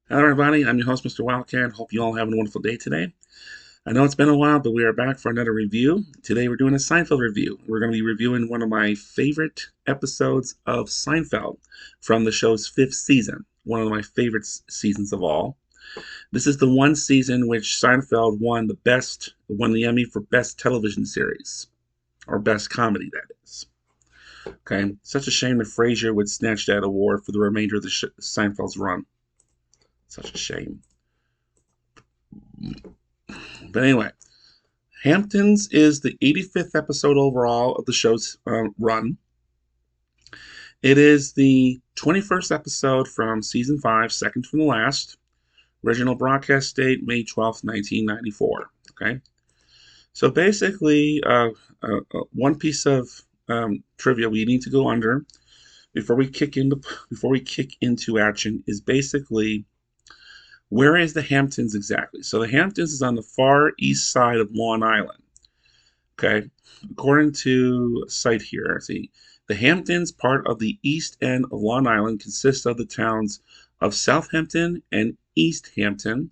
Hello, everybody. I'm your host, Mr. Wildcat. Hope you all having a wonderful day today. I know it's been a while, but we are back for another review. Today, we're doing a Seinfeld review. We're going to be reviewing one of my favorite episodes of Seinfeld from the show's fifth season, one of my favorite seasons of all. This is the one season which Seinfeld won the Emmy for Best Television Series, or Best Comedy, that is. Okay, such a shame that Frasier would snatch that award for the remainder of the Seinfeld's run. Such a shame. But anyway, Hamptons is the 85th episode overall of the show's run. It is the 21st episode from season 5, second from the last. Original broadcast date May 12th, 1994. Okay, so basically, one piece of trivia we need to go under before we kick into action is basically where is the Hamptons exactly? So the Hamptons is on the far east side of Long Island. Okay, according to a site here, see, the Hamptons, part of the east end of Long Island, consists of the towns of Southampton and East Hampton,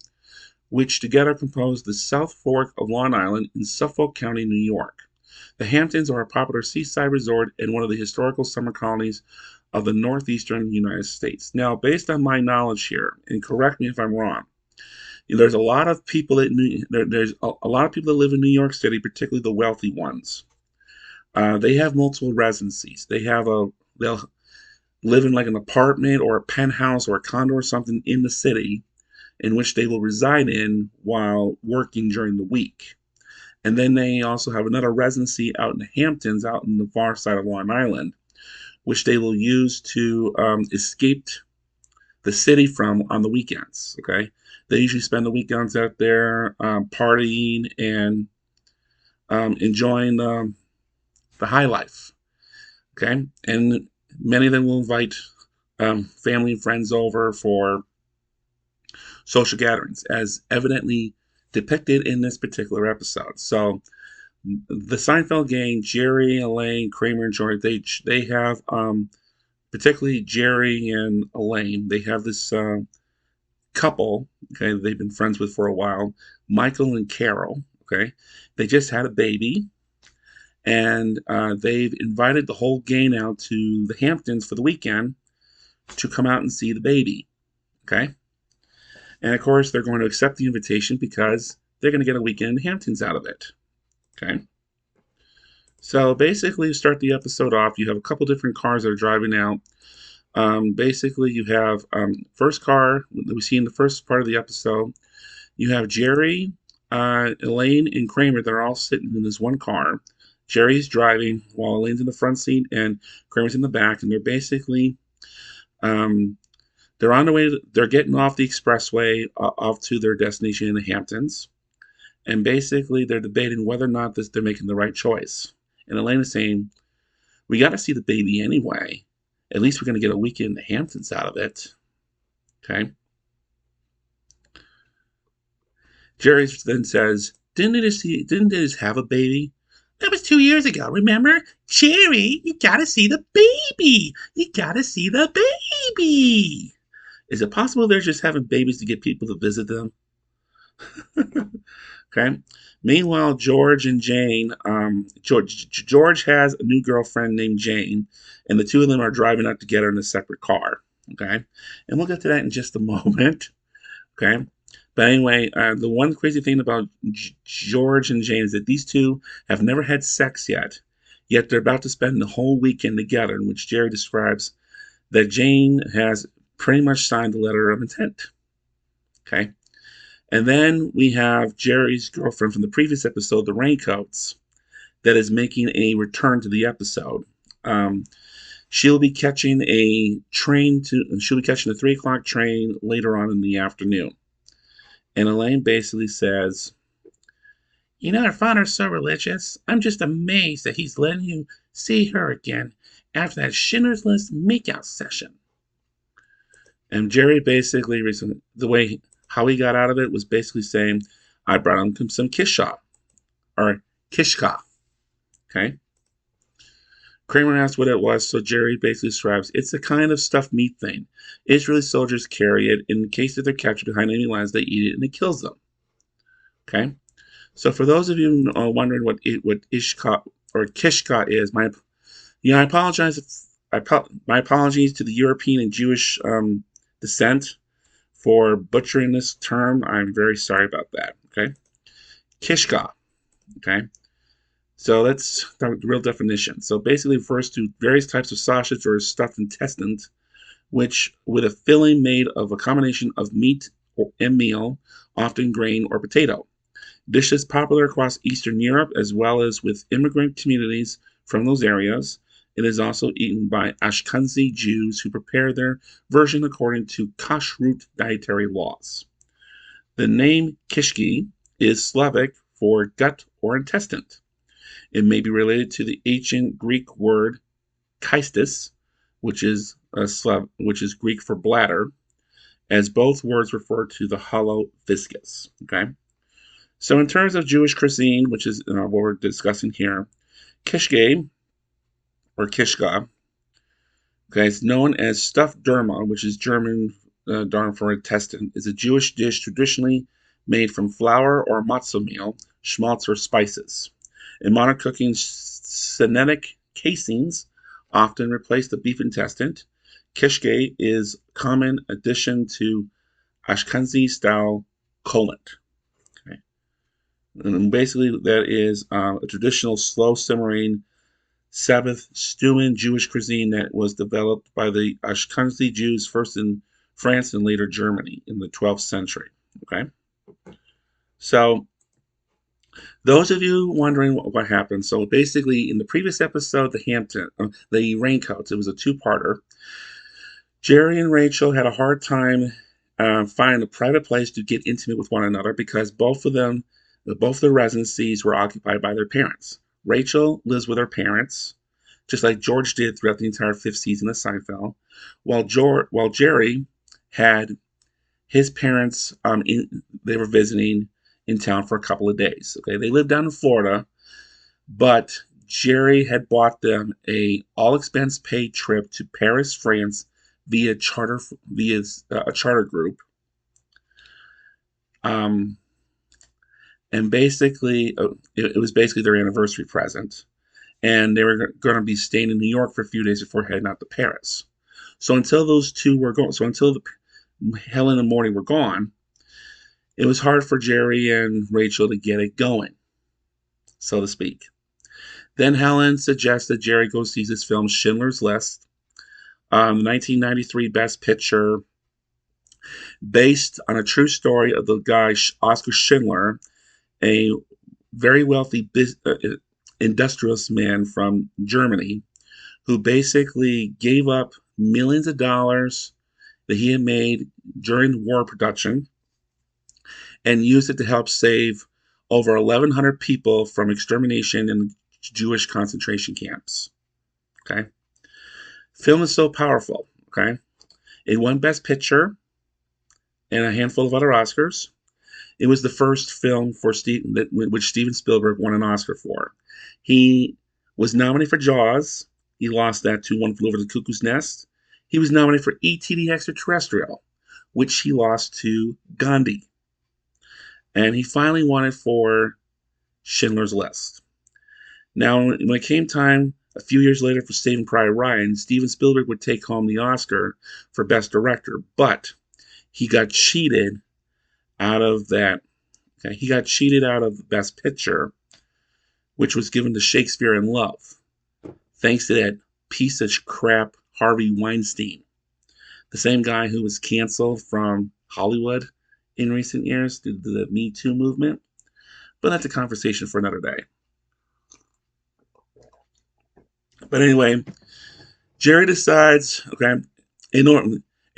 which together compose the South Fork of Long Island in Suffolk County, New York. The Hamptons are a popular seaside resort and one of the historical summer colonies of the northeastern United States. Now, based on my knowledge here, and correct me if I'm wrong, there's a lot of people there's a lot of people that live in New York City, particularly the wealthy ones. They have multiple residencies. They'll live in like an apartment or a penthouse or a condo or something in the city in which they will reside in while working during the week. And then they also have another residency out in the Hamptons, out in the far side of Long Island, which they will use to escape the city from on the weekends. Okay, they usually spend the weekends out there partying and enjoying the high life. Okay, and many of them will invite family and friends over for social gatherings, as evidently depicted in this particular episode. So the Seinfeld gang, Jerry, Elaine, Kramer, and George, they have particularly Jerry and Elaine. They have this couple. Okay, they've been friends with for a while, Michael and Carol. Okay, they just had a baby, and they've invited the whole gang out to the Hamptons for the weekend to come out and see the baby. Okay, and of course they're going to accept the invitation because they're going to get a weekend in the Hamptons out of it. Okay. So basically, to start the episode off, you have a couple different cars that are driving out. Basically, you have first car that we see in the first part of the episode. You have Jerry, Elaine, and Kramer. They're all sitting in this one car. Jerry's driving while Elaine's in the front seat and Kramer's in the back, and they're basically um, they're on the way. They're getting off the expressway off to their destination in the Hamptons, and basically they're debating whether or not they're making the right choice. And Elaine is saying, "We got to see the baby anyway. At least we're going to get a weekend in the Hamptons out of it." Okay. Jerry then says, Didn't they just have a baby? That was 2 years ago, remember? Jerry, you gotta see the baby. You gotta see the baby. Is it possible they're just having babies to get people to visit them? Okay. Meanwhile, George and Jane, George has a new girlfriend named Jane, and the two of them are driving out together in a separate car. Okay. And we'll get to that in just a moment. Okay. But anyway, the one crazy thing about George and Jane is that these two have never had sex yet they're about to spend the whole weekend together, in which Jerry describes that Jane has pretty much signed the letter of intent. Okay. And then we have Jerry's girlfriend from the previous episode, the Raincoats, that is making a return to the episode. Um, she'll be catching she'll be catching a 3 o'clock train later on in the afternoon. And Elaine basically says, Her father's so religious. I'm just amazed that he's letting you see her again after that Schindler's List makeout session. And Jerry basically, how he got out of it was basically saying, I brought him some kishka, or kishka. Okay. Kramer asked what it was, so Jerry basically describes it's a kind of stuffed meat thing. Israeli soldiers carry it. In case that they're captured behind enemy lines, they eat it and it kills them. Okay? So for those of you wondering what ishka or kishka is, I apologize. My apologies to the European and Jewish descent for butchering this term. I'm very sorry about that. Okay, kishka. Okay, so that's the real definition. So basically, it refers to various types of sausage or stuffed intestines, which with a filling made of a combination of meat and meal, often grain or potato. Dish is popular across Eastern Europe as well as with immigrant communities from those areas. It is also eaten by Ashkenazi Jews who prepare their version according to kashrut dietary laws. The name kishki is Slavic for gut or intestine. It may be related to the ancient Greek word kystis, which is Greek for bladder, as both words refer to the hollow viscus. Okay. So in terms of Jewish cuisine, which is what we're discussing here, kishke or kishka, okay, it's known as stuffed derma, which is German darn for intestine, is a Jewish dish traditionally made from flour or matzo meal, schmaltz or spices. In modern cooking, synthetic casings often replace the beef intestine. Kishke is a common addition to Ashkenazi style kolant. Okay. And basically, that is a traditional slow simmering Sabbath stewing Jewish cuisine that was developed by the Ashkenazi Jews first in France and later Germany in the 12th century. Okay, so those of you wondering what happened, so basically in the previous episode, the Raincoats, it was a two-parter. Jerry and Rachel had a hard time finding a private place to get intimate with one another because both their residencies were occupied by their parents. Rachel lives with her parents, just like George did throughout the entire fifth season of Seinfeld, while Jerry had his parents they were visiting in town for a couple of days. Okay, they lived down in Florida, but Jerry had bought them a all expense paid trip to Paris, France, via a charter group. And basically, it was basically their anniversary present. And they were going to be staying in New York for a few days before heading out to Paris. So until those two were gone, so until Helen and Morty were gone, it was hard for Jerry and Rachel to get it going, so to speak. Then Helen suggested Jerry go see this film, Schindler's List, 1993 Best Picture, based on a true story of the guy Oscar Schindler, a very wealthy industrialist man from Germany who basically gave up millions of dollars that he had made during war production and used it to help save over 1,100 people from extermination in Jewish concentration camps. Okay. Film is so powerful. Okay. It won Best Picture and a handful of other Oscars. It was the first film which Steven Spielberg won an Oscar for. He was nominated for Jaws. He lost that to One Flew Over the Cuckoo's Nest. He was nominated for E.T. the Extraterrestrial, which he lost to Gandhi. And he finally won it for Schindler's List. Now, when it came time a few years later for Saving Private Ryan, Steven Spielberg would take home the Oscar for Best Director, but he got cheated out of that. Okay? He got cheated out of Best Picture, which was given to Shakespeare in Love, thanks to that piece of crap Harvey Weinstein, the same guy who was canceled from Hollywood in recent years due to the Me Too movement. But that's a conversation for another day. But anyway, Jerry decides, okay, in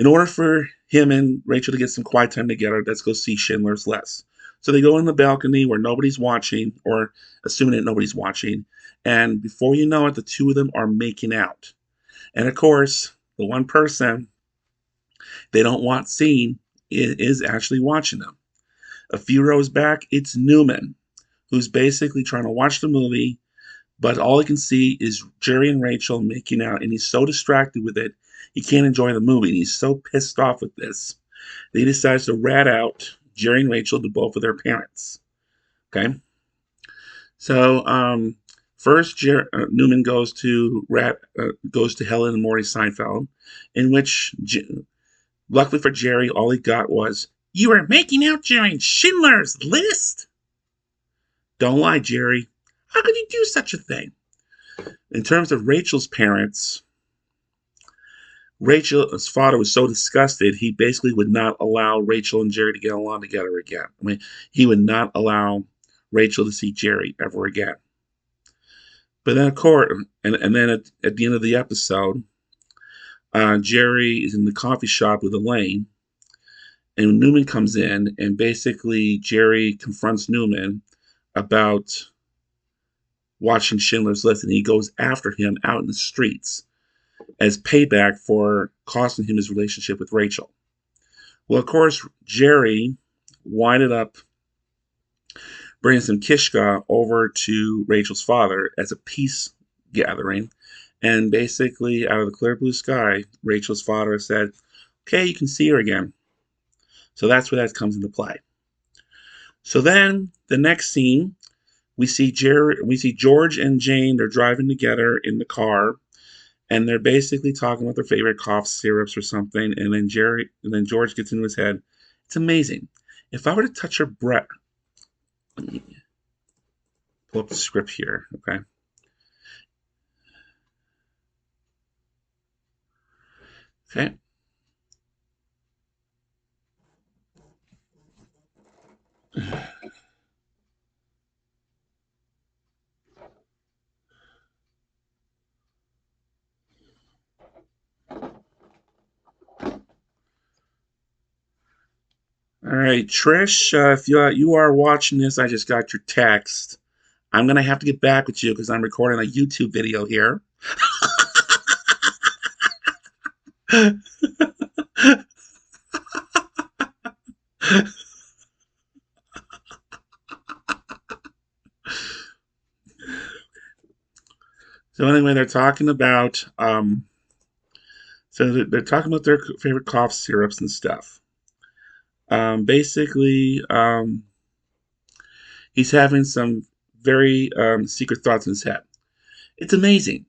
order for him and Rachel to get some quiet time together, let's go see Schindler's List. So they go in the balcony where nobody's watching, or assuming that nobody's watching, and before you know it, the two of them are making out. And of course, the one person they don't want seen is actually watching them. A few rows back, it's Newman, who's basically trying to watch the movie, But all he can see is Jerry and Rachel making out, and he's so distracted with it, he can't enjoy the movie. And he's so pissed off with this that he decides to rat out Jerry and Rachel to both of their parents. Okay, so first Newman goes to Helen and Morty Seinfeld, in which luckily for Jerry, all he got was, "You were making out during Schindler's List." Don't lie, Jerry. How could you do such a thing? In terms of Rachel's parents, Rachel's father was so disgusted, he basically would not allow Rachel and Jerry to get along together again. I mean, he would not allow Rachel to see Jerry ever again. But then, of course, and then at the end of the episode, Jerry is in the coffee shop with Elaine, and Newman comes in, and basically Jerry confronts Newman about watching Schindler's List, and he goes after him out in the streets as payback for costing him his relationship with Rachel. Well, of course, Jerry winded up bringing some Kishka over to Rachel's father as a peace gathering. And basically, out of the clear blue sky, Rachel's father said, "Okay, you can see her again." So that's where that comes into play. So then, the next scene, we see George and Jane. They're driving together in the car, and they're basically talking about their favorite cough syrups or something. And then George gets into his head. It's amazing. If I were to touch her breath, let me pull up the script here. Okay. Okay. All right, Trish, if you are watching this, I just got your text. I'm gonna have to get back with you because I'm recording a YouTube video here. So anyway, they're talking about they're talking about their favorite cough syrups and stuff. Basically, he's having some very secret thoughts in his head. It's amazing.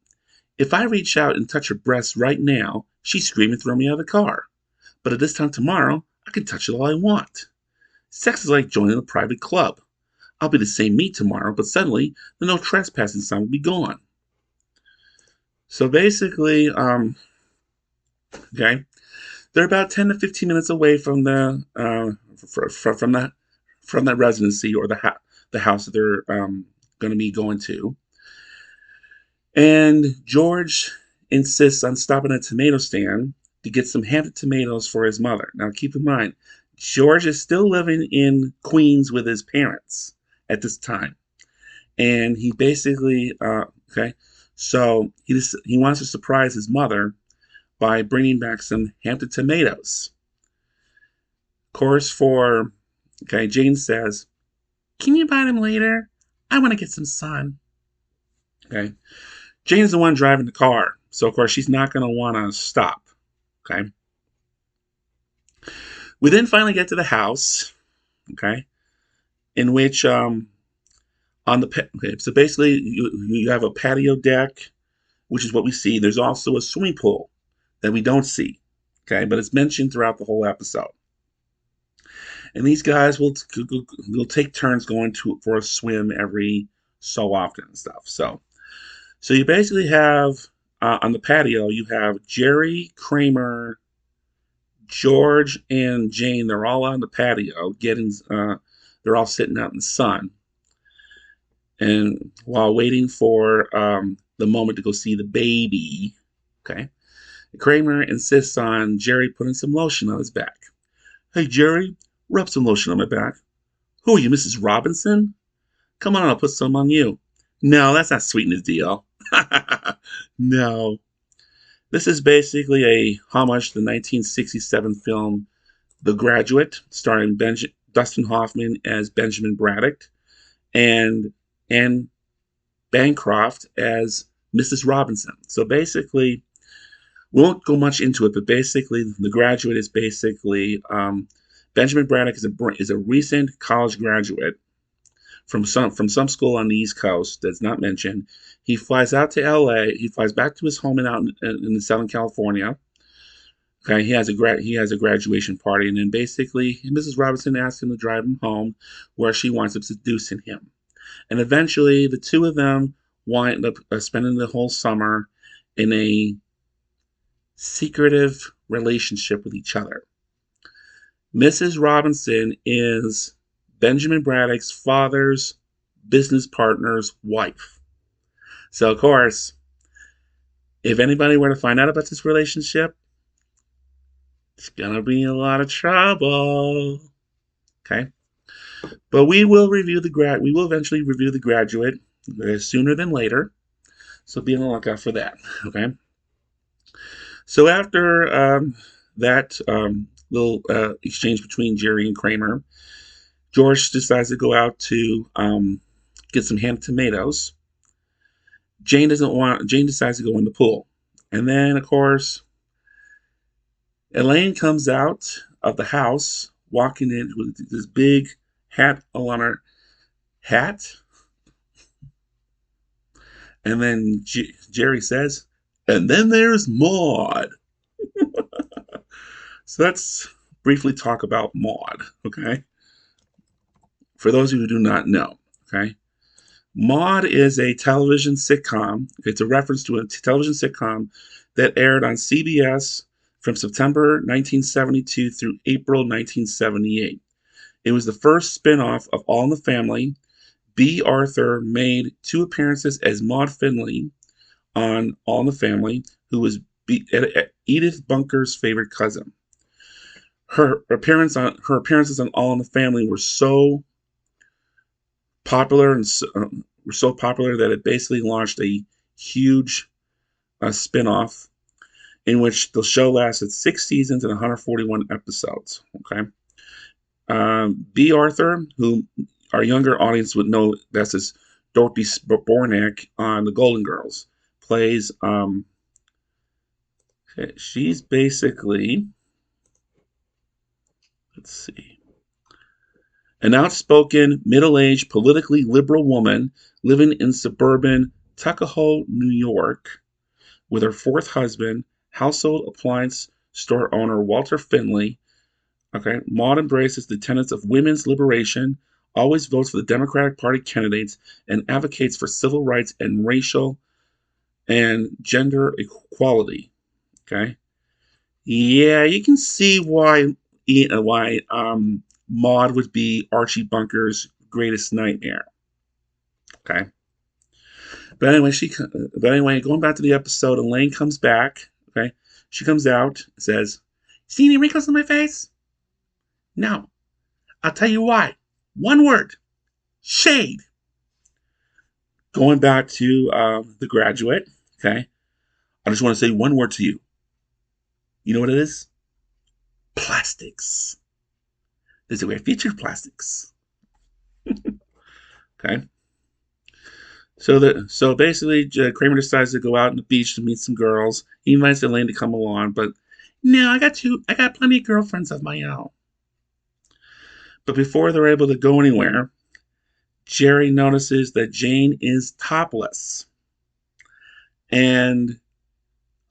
If I reach out and touch her breasts right now, she'd scream and throw me out of the car. But at this time tomorrow, I can touch it all I want. Sex is like joining a private club. I'll be the same meat tomorrow, but suddenly the no trespassing sign will be gone. So basically, okay, they're about 10 to 15 minutes away from the from that residency or the house that they're going to be going to. And George insists on stopping at a tomato stand to get some Hampton tomatoes for his mother. Now, keep in mind, George is still living in Queens with his parents at this time, and he basically okay. So he wants to surprise his mother by bringing back some Hampton tomatoes. Of course, Jane says, "Can you buy them later? I want to get some sun." Okay. Jane's the one driving the car, so of course she's not going to want to stop. Okay. We then finally get to the house. Okay, in which on the so basically you have a patio deck, which is what we see. There's also a swimming pool that we don't see. Okay, but it's mentioned throughout the whole episode. And these guys will take turns going for a swim every so often and stuff. So you basically have on the patio, you have Jerry, Kramer, George, and Jane. They're all on the patio they're all sitting out in the sun. And while waiting for the moment to go see the baby, okay, Kramer insists on Jerry putting some lotion on his back. "Hey, Jerry, rub some lotion on my back." "Who are you, Mrs. Robinson?" "Come on, I'll put some on you." "No, that's not sweetening his deal." No. This is basically a homage to the 1967 film The Graduate, starring Dustin Hoffman as Benjamin Braddock and Bancroft as Mrs. Robinson. So basically, we won't go much into it, but basically, The Graduate is basically Benjamin Braddock is a recent college graduate from some school on the East Coast that's not mentioned. He flies out to L.A. He flies back to his home in Southern California. Okay, he has a graduation party, and then basically Mrs. Robinson asks him to drive him home, where she winds up seducing him, and eventually the two of them wind up spending the whole summer in a secretive relationship with each other. Mrs. Robinson is Benjamin Braddock's father's business partner's wife. So, of course, if anybody were to find out about this relationship, it's gonna be a lot of trouble. Okay, but we will review the grad. We will eventually review The Graduate sooner than later. So be on the lookout for that. Okay. So after that little exchange between Jerry and Kramer, George decides to go out to get some hand tomatoes. Jane decides to go in the pool. And then, of course, Elaine comes out of the house walking in with this big hat on her hat. And then Jerry says, and then there's Maud. So let's briefly talk about Maud, okay? For those of you who do not know, okay? Maud is a television sitcom. It's a reference to a television sitcom that aired on CBS from September 1972 through April 1978. It was the first spinoff of All in the Family. B. Arthur made 2 appearances as Maud Finley on All in the Family, who was Edith Bunker's favorite cousin. Her appearances on All in the Family were so popular that it basically launched a huge spin-off in which the show lasted 6 seasons and 141 episodes. Okay, B. Arthur, who our younger audience would know that's as Dorothy Bornak on The Golden Girls, plays. She's basically, let's see, an outspoken, middle-aged, politically liberal woman living in suburban Tuckahoe, New York, with her 4th husband, household appliance store owner Walter Finley. Okay, Maud embraces the tenets of women's liberation, always votes for the Democratic Party candidates, and advocates for civil rights and racial and gender equality. Okay, yeah, you can see why Maud would be Archie Bunker's greatest nightmare. Okay, but anyway, going back to the episode, Elaine comes back. Okay, she comes out and says, "See any wrinkles on my face? No. I'll tell you why. One word: shade." Going back to The Graduate. Okay, I just want to say one word to you. You know what it is? Plastics. This is where featured plastics. Okay. So basically, Kramer decides to go out on the beach to meet some girls. He invites Elaine to come along, but no, I got plenty of girlfriends of my own. But before they're able to go anywhere, Jerry notices that Jane is topless, and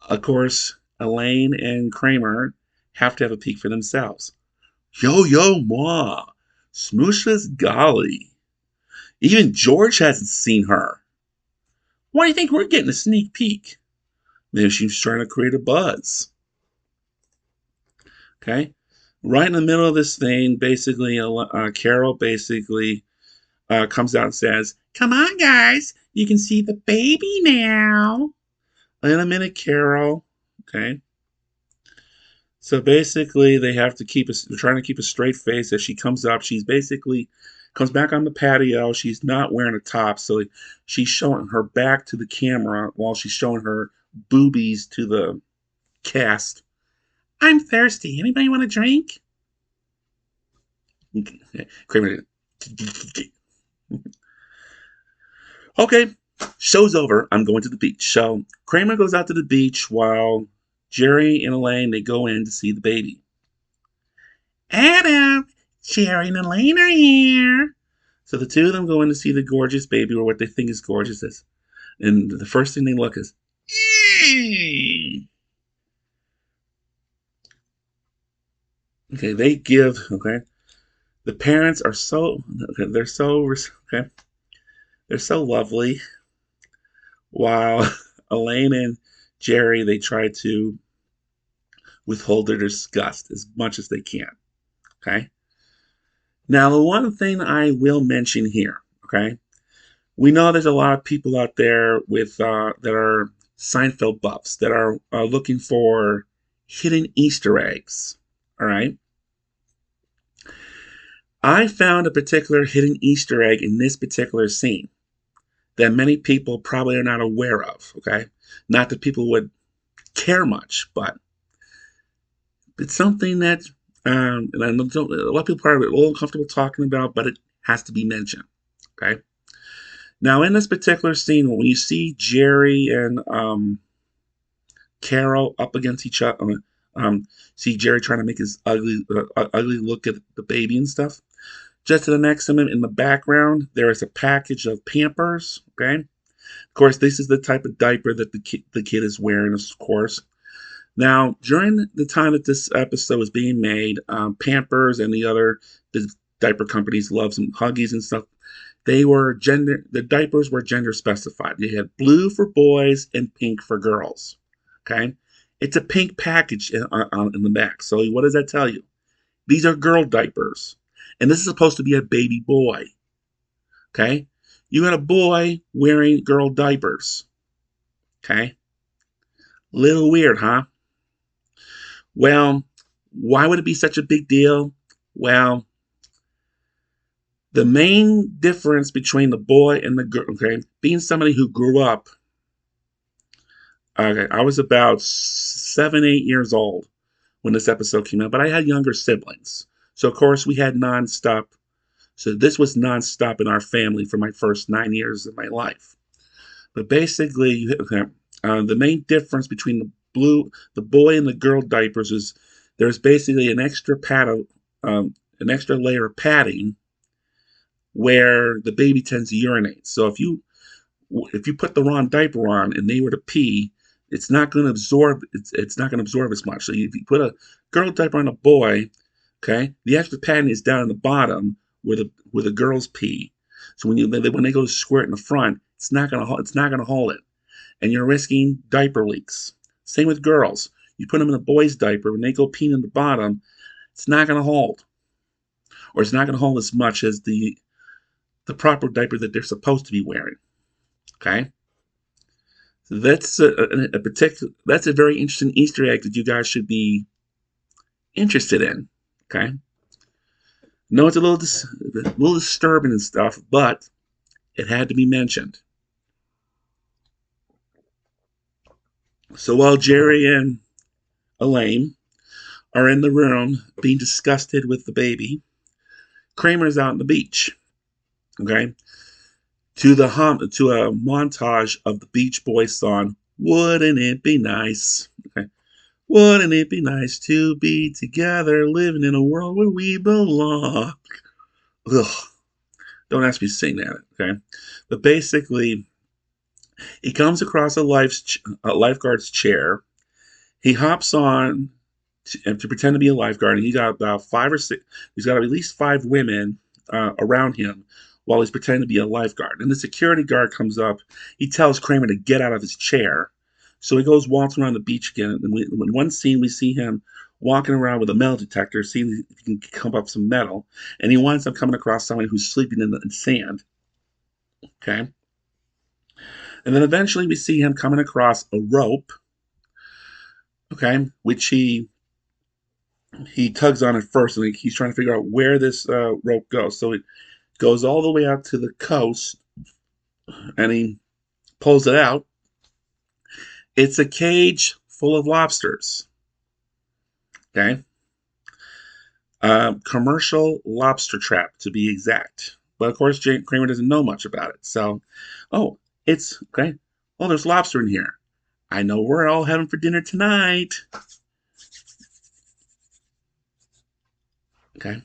of course, Elaine and Kramer have to have a peek for themselves. Yo, ma, smooshless golly. Even George hasn't seen her. Why do you think we're getting a sneak peek? Maybe she's trying to create a buzz. Okay? Right in the middle of this thing, basically, Carol basically comes out and says, "Come on, guys. You can see the baby now." In a minute, Carol. Okay? So basically, they're trying to keep a straight face as she comes up. She's basically comes back on the patio. She's not wearing a top, so she's showing her back to the camera while she's showing her boobies to the cast. "I'm thirsty. Anybody want a drink?" Kramer. Okay. Show's over. I'm going to the beach. So Kramer goes out to the beach while Jerry and Elaine, they go in to see the baby. Adam, Jerry and Elaine are here. So the two of them go in to see the gorgeous baby, or what they think is gorgeous. And the first thing they look is, eee! Okay, they give, okay, the parents are so, okay, okay, they're so lovely. While Elaine and Jerry, they try to withhold their disgust as much as they can. Okay. Now, the one thing I will mention here, okay, we know there's a lot of people out there with that are Seinfeld buffs that are looking for hidden Easter eggs. All right. I found a particular hidden Easter egg in this particular scene that many people probably are not aware of. Okay. Not that people would care much, but it's something that, and I know a lot of people are a little uncomfortable talking about, but it has to be mentioned. Okay. Now, in this particular scene, when you see Jerry and Carol up against each other, see Jerry trying to make his ugly look at the baby and stuff. Just to the next to him in the background, there is a package of Pampers. Okay. Of course, this is the type of diaper that the kid is wearing, of course. Now, during the time that this episode was being made, Pampers and the diaper companies, Loves and Huggies and stuff, the diapers were gender specified. You had blue for boys and pink for girls. Okay? It's a pink package in the back. So what does that tell you? These are girl diapers. And this is supposed to be a baby boy. Okay? You got a boy wearing girl diapers. Okay? Little weird, huh? Well, why would it be such a big deal? Well, the main difference between the boy and the girl, okay, being somebody who grew up, okay, I was about 7, 8 years old when this episode came out, but I had younger siblings. So, of course, we had nonstop. So, this was nonstop in our family for my first 9 years of my life. But basically, okay, the main difference between the boy and the girl diapers is there's basically an extra an extra layer of padding where the baby tends to urinate. So if you put the wrong diaper on and they were to pee, it's not going to absorb. It's not going to absorb as much. So if you put a girl diaper on a boy, okay, the extra padding is down in the bottom where the girls pee. So when they go to squirt in the front, it's not going to hold it, and you're risking diaper leaks. Same with girls. You put them in a boy's diaper, when they go pee in the bottom, it's not going to hold, or it's not going to hold as much as the proper diaper that they're supposed to be wearing. Okay, so that's a very interesting Easter egg that you guys should be interested in. Okay, no, it's a little disturbing and stuff, but it had to be mentioned. So while Jerry and Elaine are in the room being disgusted with the baby, Kramer's out on the beach. Okay, to a montage of the Beach Boys song, "Wouldn't It Be Nice?" Okay. Wouldn't it be nice to be together, living in a world where we belong? Ugh, don't ask me to sing that, okay? But basically, he comes across a lifeguard's chair. He hops on to pretend to be a lifeguard, and he got about 5 or 6. He's got at least 5 women around him while he's pretending to be a lifeguard. And the security guard comes up. He tells Kramer to get out of his chair. So he goes waltzing around the beach again. And in one scene, we see him walking around with a metal detector, seeing if he can come up some metal. And he winds up coming across someone who's sleeping in the sand. Okay. And then eventually we see him coming across a rope. Okay. Which he tugs on at first, and he's trying to figure out where this rope goes. So it goes all the way out to the coast, and he pulls it out. It's a cage full of lobsters. Okay. Commercial lobster trap, to be exact. But of course, Kramer doesn't know much about it. So, oh, It's okay. Oh, there's lobster in here. I know we're all having for dinner tonight. Okay.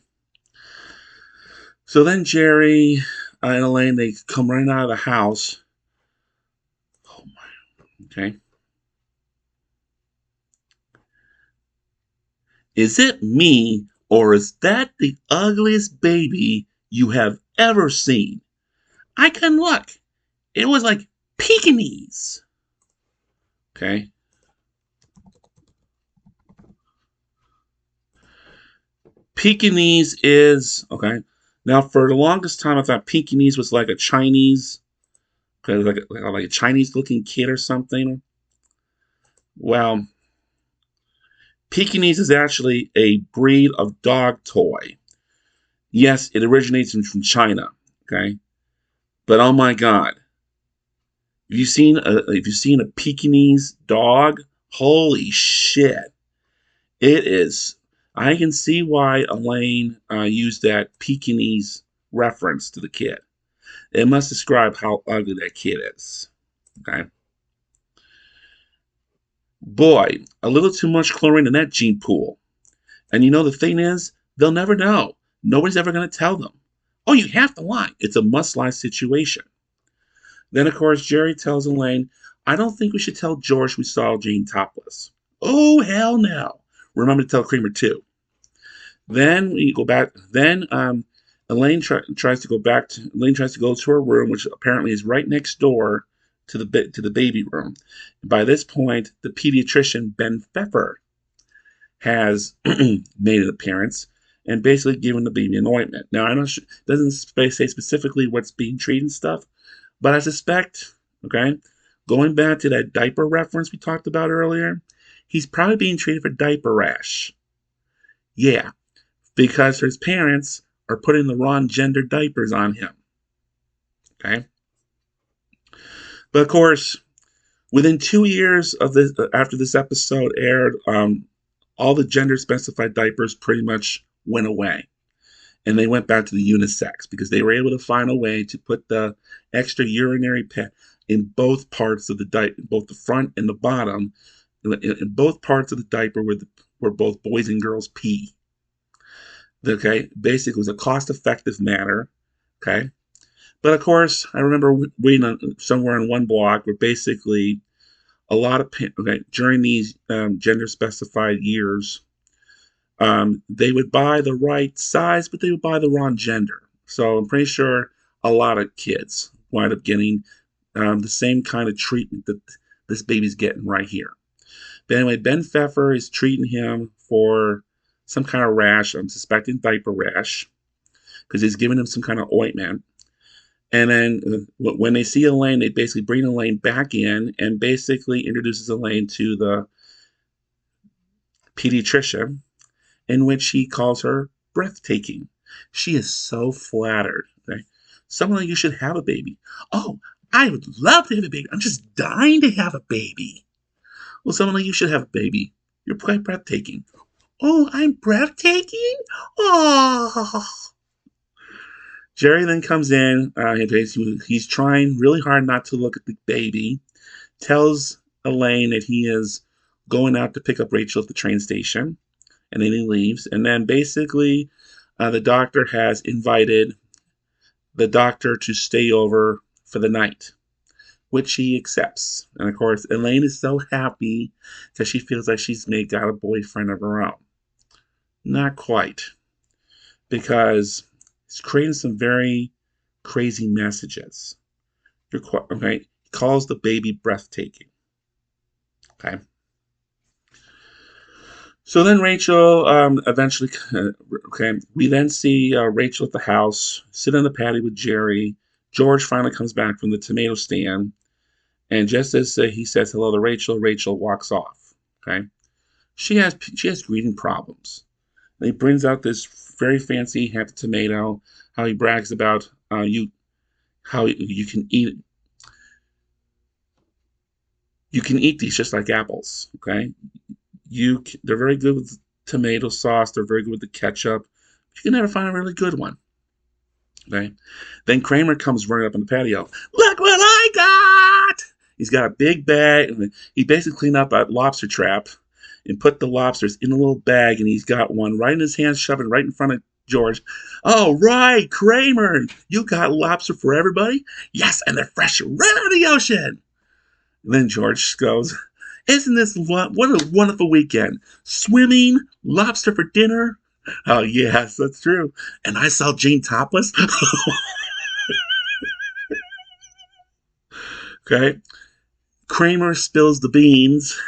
So then Jerry and Elaine, they come running out of the house. Oh my. Okay. Is it me, or is that the ugliest baby you have ever seen? I couldn't look. It was like Pekingese. Okay. Pekingese is okay. Now, for the longest time, I thought Pekingese was like a Chinese, okay, like a Chinese-looking kid or something. Well, Pekingese is actually a breed of dog toy. Yes, it originates from China. Okay, but oh my God, if you've seen a Pekingese dog, holy shit! It is. I can see why Elaine used that Pekingese reference to the kid. It must describe how ugly that kid is. Okay. Boy, a little too much chlorine in that gene pool. And you know the thing is, they'll never know. Nobody's ever going to tell them. Oh, you have to lie. It's a must lie situation. Then, of course, Jerry tells Elaine, I don't think we should tell George we saw Jane topless. Oh, hell no. Remember to tell Kramer, too. Then we go back. Then tries to go back to Elaine tries to go to her room, which apparently is right next door to the baby room. By this point, the pediatrician Ben Pfeffer has made an appearance and basically given the baby an ointment. Now I know it doesn't say specifically what's being treated and stuff, but I suspect, okay, going back to that diaper reference we talked about earlier, he's probably being treated for diaper rash. Yeah, because his parents are putting the wrong gender diapers on him. Okay, but of course, within 2 years of this, after this episode aired, all the gender specified diapers pretty much went away, and they went back to the unisex because they were able to find a way to put the extra urinary pad in both parts of the diaper, both the front and the bottom, in both parts of the diaper where both boys and girls pee. Okay, basically, it was a cost-effective manner. Okay, but of course, I remember reading somewhere in one blog where basically a lot of okay during these gender-specified years, they would buy the right size, but they would buy the wrong gender. So I'm pretty sure a lot of kids wind up getting the same kind of treatment that this baby's getting right here. But anyway, Ben Pfeffer is treating him for some kind of rash. I'm suspecting diaper rash because he's giving him some kind of ointment. And then when they see Elaine, they basically bring Elaine back in and basically introduces Elaine to the pediatrician, in which he calls her breathtaking. She is so flattered. Okay? Someone like you should have a baby. Oh, I would love to have a baby. I'm just dying to have a baby. Well, someone like you should have a baby. You're quite breathtaking. Oh, I'm breathtaking? Oh. Jerry then comes in. He's trying really hard not to look at the baby. Tells Elaine that he is going out to pick up Rachel at the train station. And then he leaves. And then basically, the doctor has invited the doctor to stay over for the night, which he accepts. And of course, Elaine is so happy because she feels like she's got a boyfriend of her own. Not quite, because it's creating some very crazy messages. Okay, he calls the baby breathtaking. Okay. So then Rachel eventually, okay, we then see Rachel at the house, sit on the patio with Jerry. George finally comes back from the tomato stand. And just as he says hello to Rachel, Rachel walks off. Okay, she has greeting problems. And he brings out this very fancy Hampton tomato. How he brags about how you can eat these just like apples. Okay, they're very good with tomato sauce. They're very good with the ketchup. You can never find a really good one. Okay, then Kramer comes running up on the patio. Look what I He's got a big bag, and he basically cleaned up a lobster trap and put the lobsters in a little bag, and he's got one right in his hand, shoving right in front of George. "All right, Kramer, you got lobster for everybody?" "Yes, and they're fresh right out of the ocean." And then George goes, "Isn't this what a wonderful weekend? Swimming, lobster for dinner." "Oh, yes, that's true. And I saw Jane topless." Okay. Kramer spills the beans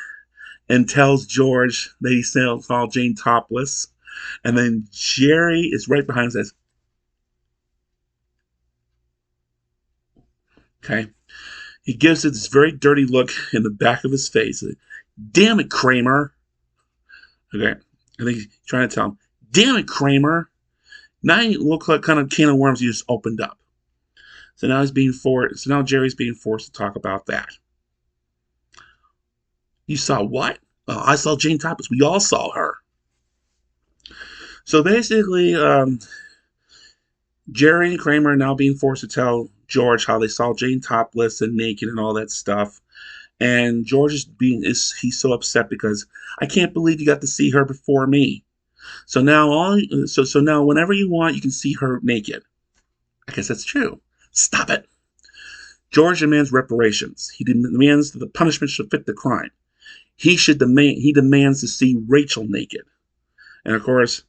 and tells George that he saw Jane topless. And then Jerry is right behind him and says, okay. He gives it this very dirty look in the back of his face. "Damn it, Kramer." Okay. I think he's trying to tell him, "Damn it, Kramer. Now you look like kind of can of worms you just opened up." So now Jerry's being forced to talk about that. "You saw what?" "Oh, I saw Jane topless. We all saw her." So basically, Jerry and Kramer are now being forced to tell George how they saw Jane topless and naked and all that stuff. And George he's so upset because, "I can't believe you got to see her before me. So now whenever you want, you can see her naked." I guess that's true. "Stop it." George demands reparations. He demands that the punishment should fit the crime. He demands to see Rachel naked. And of course,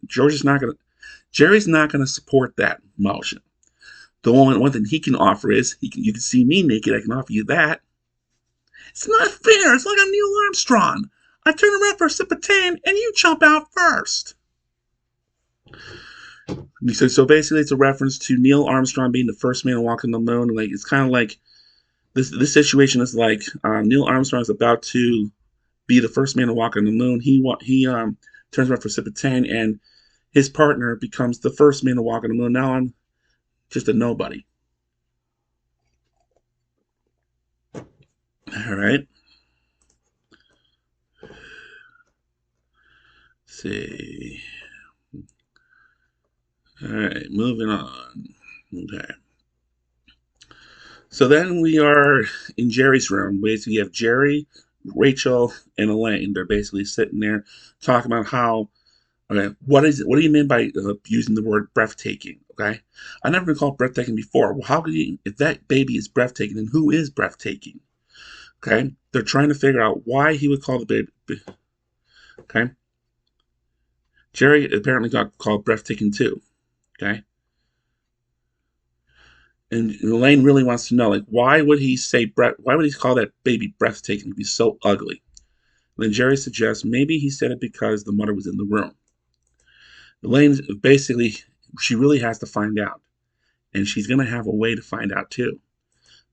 Jerry's not gonna support that motion. The one thing he can offer is you can see me naked. I can offer you that. "It's not fair. It's like I'm Neil Armstrong. I turn around for a sip of tan and you jump out first." So basically, it's a reference to Neil Armstrong being the first man to walk on the moon. Like it's kind of like this situation is like Neil Armstrong is about to be the first man to walk on the moon. He turns around for a sip of tan, and his partner becomes the first man to walk on the moon. Now I'm just a nobody. All right. Let's see. All right, moving on. Okay. So then we are in Jerry's room. Basically, you have Jerry, Rachel, and Elaine. They're basically sitting there talking about how, okay, what do you mean by using the word breathtaking? Okay, I never been called breathtaking before. Well, how could you, if that baby is breathtaking, then who is breathtaking? Okay, they're trying to figure out why he would call the baby. Okay, Jerry apparently got called breathtaking too. Okay, and Elaine really wants to know, like, why would he why would he call that baby breathtaking to be so ugly? And then Jerry suggests maybe he said it because the mother was in the room. Elaine basically, she really has to find out, and she's gonna have a way to find out too.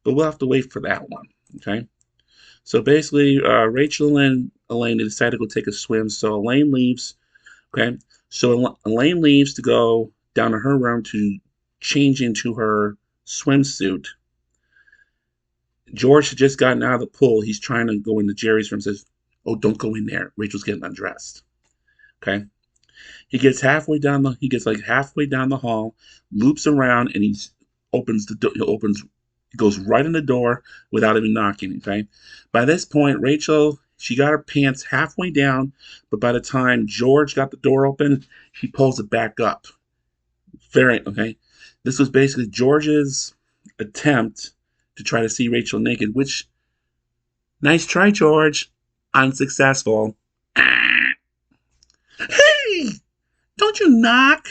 But we'll have to wait for that one. Okay. So basically, Rachel and Elaine decide to go take a swim. So Elaine leaves. Okay. So Elaine leaves to go down to her room to change into her swimsuit. George had just gotten out of the pool. He's trying to go into Jerry's room. Says, "Oh, don't go in there. Rachel's getting undressed." Okay. He gets like halfway down the hall, loops around, and he opens the door. He goes right in the door without even knocking. Okay. By this point, Rachel, she got her pants halfway down, but by the time George got the door open, she pulls it back up. Very okay. This was basically George's attempt to try to see Rachel naked, which, nice try, George. Unsuccessful. Hey! Don't you knock?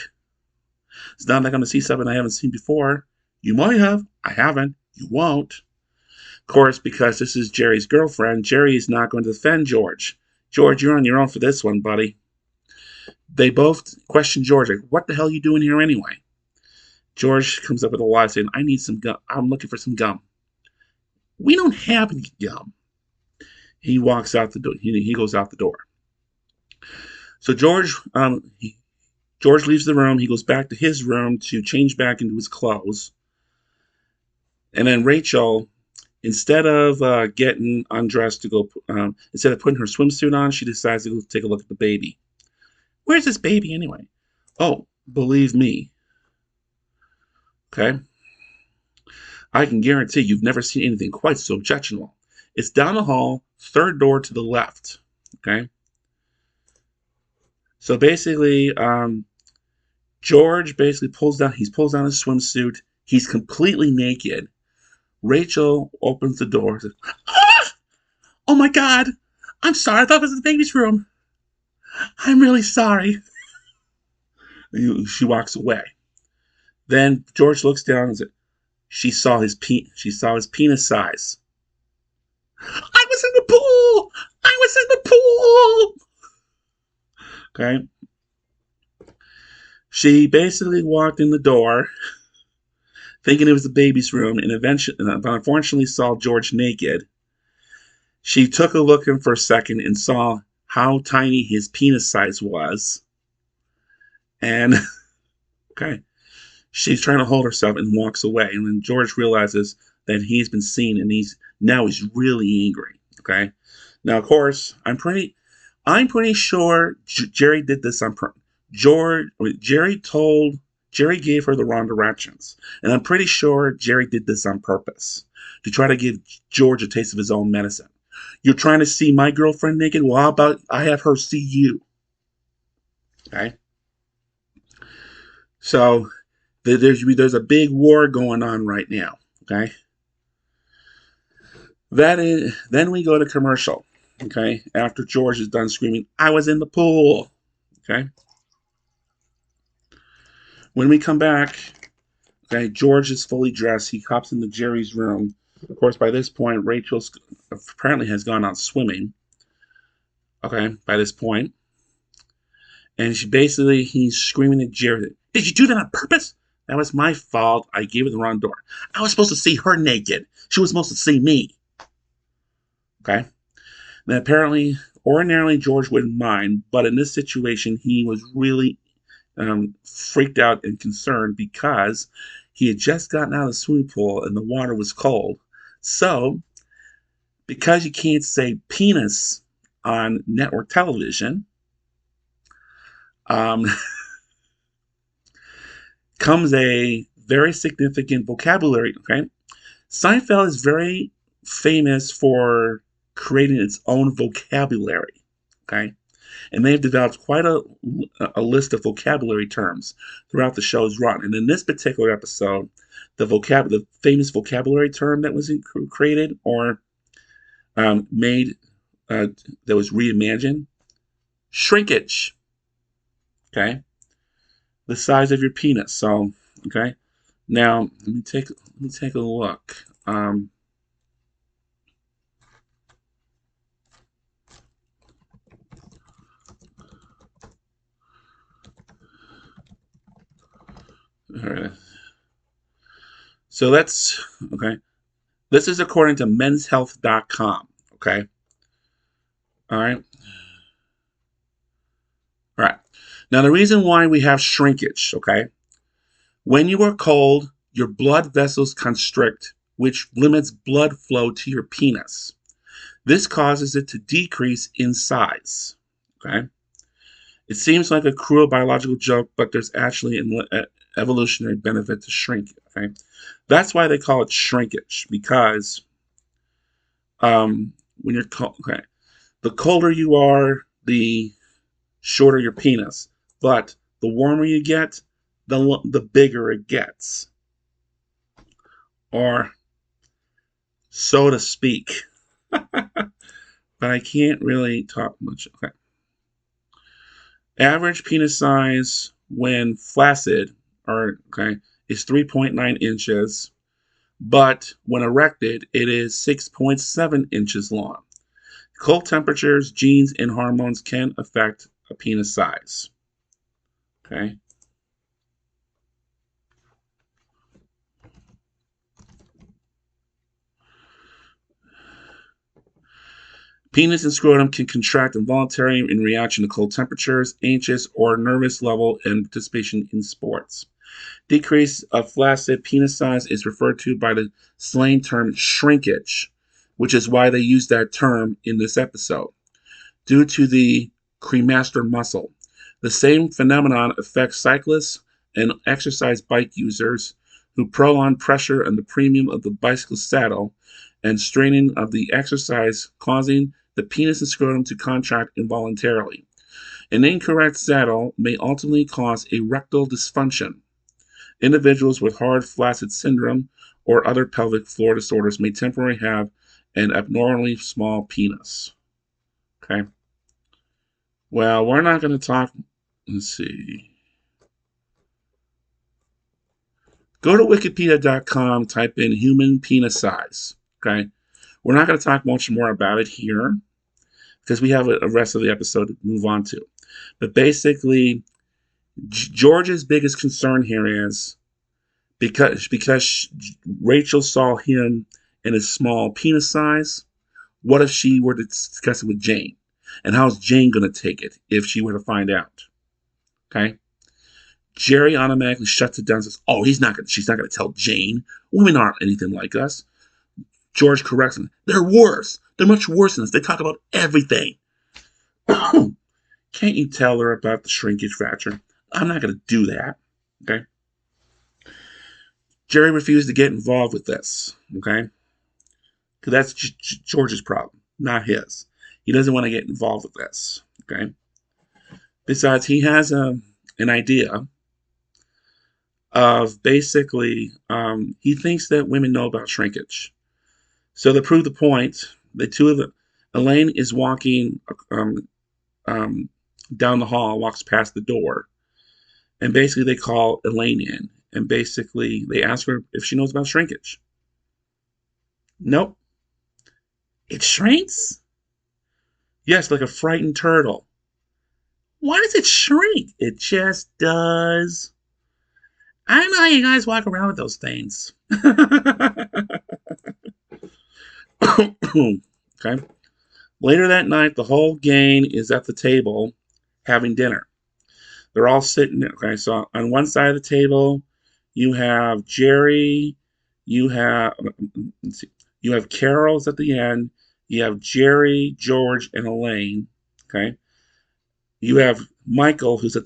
It's not like I'm going to see something I haven't seen before. You might have. I haven't. You won't. Of course, because this is Jerry's girlfriend, Jerry is not going to defend George. "George, you're on your own for this one, buddy." They both question George, like, "What the hell are you doing here anyway?" George comes up with a lie saying, "I need some gum. I'm looking for some gum." "We don't have any gum." He walks out the door. He goes out the door. So George leaves the room. He goes back to his room to change back into his clothes. And then Rachel, instead of getting undressed to go, instead of putting her swimsuit on, she decides to go take a look at the baby. "Where's this baby anyway?" "Oh, believe me." Okay. I can guarantee you've never seen anything quite so objectionable. It's down the hall, third door to the left. Okay? So basically, George basically pulls down his swimsuit. He's completely naked. Rachel opens the door. Says, ah! Oh my God! I'm sorry. I thought it was the baby's room. I'm really sorry. She walks away. Then George looks down and says, she saw his penis size. I was in the pool. I was in the pool. Okay. She basically walked in the door, thinking it was the baby's room, and unfortunately saw George naked. She took a look at him for a second and saw how tiny his penis size was. And, okay, she's trying to hold herself and walks away. And then George realizes that he's been seen and he's really angry. Okay. Now, of course, I'm pretty sure Jerry did this on purpose. Jerry gave her the wrong directions. And I'm pretty sure Jerry did this on purpose to try to give George a taste of his own medicine. You're trying to see my girlfriend naked? Well, how about I have her see you? Okay. So there's a big war going on right now. Okay. Then we go to commercial. Okay. After George is done screaming, I was in the pool. Okay. When we come back, okay, George is fully dressed. He hops into Jerry's room. Of course, by this point, Rachel apparently has gone out swimming. Okay, by this point. And he's screaming at Jerry, did you do that on purpose? That was my fault. I gave her the wrong door. I was supposed to see her naked. She was supposed to see me. Okay. Then apparently, ordinarily, George wouldn't mind, but in this situation, he was really freaked out and concerned because he had just gotten out of the swimming pool and the water was cold. So, because you can't say penis on network television, comes a very significant vocabulary. Okay, Seinfeld is very famous for creating its own vocabulary. Okay, and they've developed quite a list of vocabulary terms throughout the show's run. And in this particular episode, the famous vocabulary term that was created or made that was reimagined, shrinkage. Okay, the size of your penis. So, okay, now let me take a look. All right. So okay. This is according to menshealth.com. Okay. All right. All right. Now, the reason why we have shrinkage, okay? When you are cold, your blood vessels constrict, which limits blood flow to your penis. This causes it to decrease in size, okay? It seems like a cruel biological joke, but there's actually an evolutionary benefit to shrinking, okay? That's why they call it shrinkage, because when you're cold, okay, the colder you are, the shorter your penis. But the warmer you get, the bigger it gets. Or so to speak. But I can't really talk much. Okay. Average penis size when flaccid is 3.9 inches, but when erected, it is 6.7 inches long. Cold temperatures, genes, and hormones can affect a penis size. Okay. Penis and scrotum can contract involuntarily in reaction to cold temperatures, anxious or nervous level, and participation in sports. Decrease of flaccid penis size is referred to by the slang term shrinkage, which is why they use that term in this episode. Due to the cremaster muscle, the same phenomenon affects cyclists and exercise bike users who prolong pressure on the premium of the bicycle saddle and straining of the exercise, causing the penis and scrotum to contract involuntarily. An incorrect saddle may ultimately cause erectile dysfunction. Individuals with hard flaccid syndrome or other pelvic floor disorders may temporarily have an abnormally small penis. Okay. Well, we're not going to talk. Let's see. Go to wikipedia.com, type in human penis size. Okay. We're not going to talk much more about it here because we have a rest of the episode to move on to. But basically, George's biggest concern here is because Rachel saw him in his small penis size. What if she were to discuss it with Jane? And how's Jane going to take it if she were to find out? Okay. Jerry automatically shuts it down and says, "Oh, she's not going to tell Jane. Women aren't anything like us." George corrects him. "They're worse. They're much worse than us. They talk about everything." Can't you tell her about the shrinkage fracture? I'm not going to do that. Okay. Jerry refused to get involved with this. Okay. Because that's George's problem, not his. He doesn't want to get involved with this. Okay. Besides, he has an idea of basically, he thinks that women know about shrinkage. So to prove the point, Elaine is walking down the hall, walks past the door, and basically they call Elaine in, and basically they ask her if she knows about shrinkage. Nope. It shrinks? Yes, like a frightened turtle. Why does it shrink? It just does. I don't know how you guys walk around with those things. Okay. Later that night, the whole gang is at the table having dinner. They're all sitting there. Okay, so on one side of the table, you have Jerry, you have Carol's at the end, you have Jerry, George, and Elaine. Okay. You have Michael, who's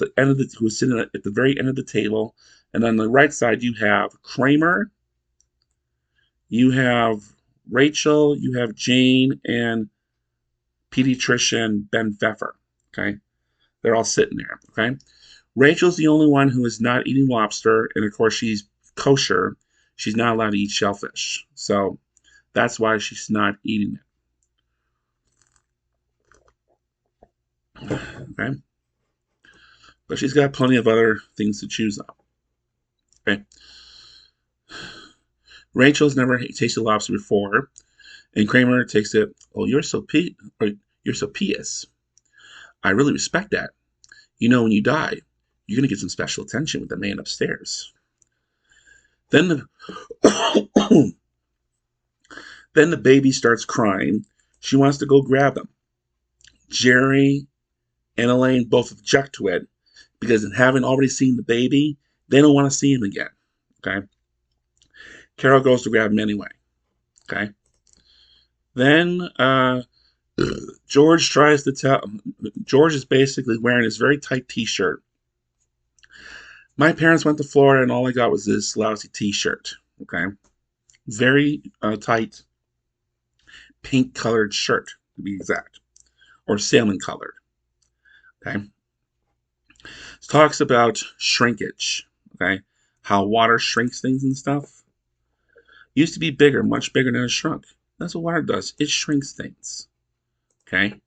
who's sitting at the very end of the table, and on the right side you have Kramer, you have Rachel, you have Jane, and pediatrician Ben Pfeffer. Okay, they're all sitting there. Okay, Rachel's the only one who is not eating lobster, and of course she's kosher. She's not allowed to eat shellfish, so that's why she's not eating it. Okay, but she's got plenty of other things to choose on. Okay, Rachel's never tasted lobster before, and Kramer takes it. "Oh, you're so pious. I really respect that. You know, when you die, you're gonna get some special attention with the man upstairs." Then the then the baby starts crying. She wants to go grab him. Jerry and Elaine both object to it because having already seen the baby, they don't want to see him again. Okay. Carol goes to grab him anyway. Okay. Then George tries to tell. George is basically wearing this very tight T-shirt. "My parents went to Florida, and all I got was this lousy T-shirt." Okay, very tight, pink-colored shirt to be exact, or salmon-colored. Okay, it talks about shrinkage. Okay, how water shrinks things and stuff. Used to be bigger, much bigger than it shrunk. That's what water does. It shrinks things. Okay.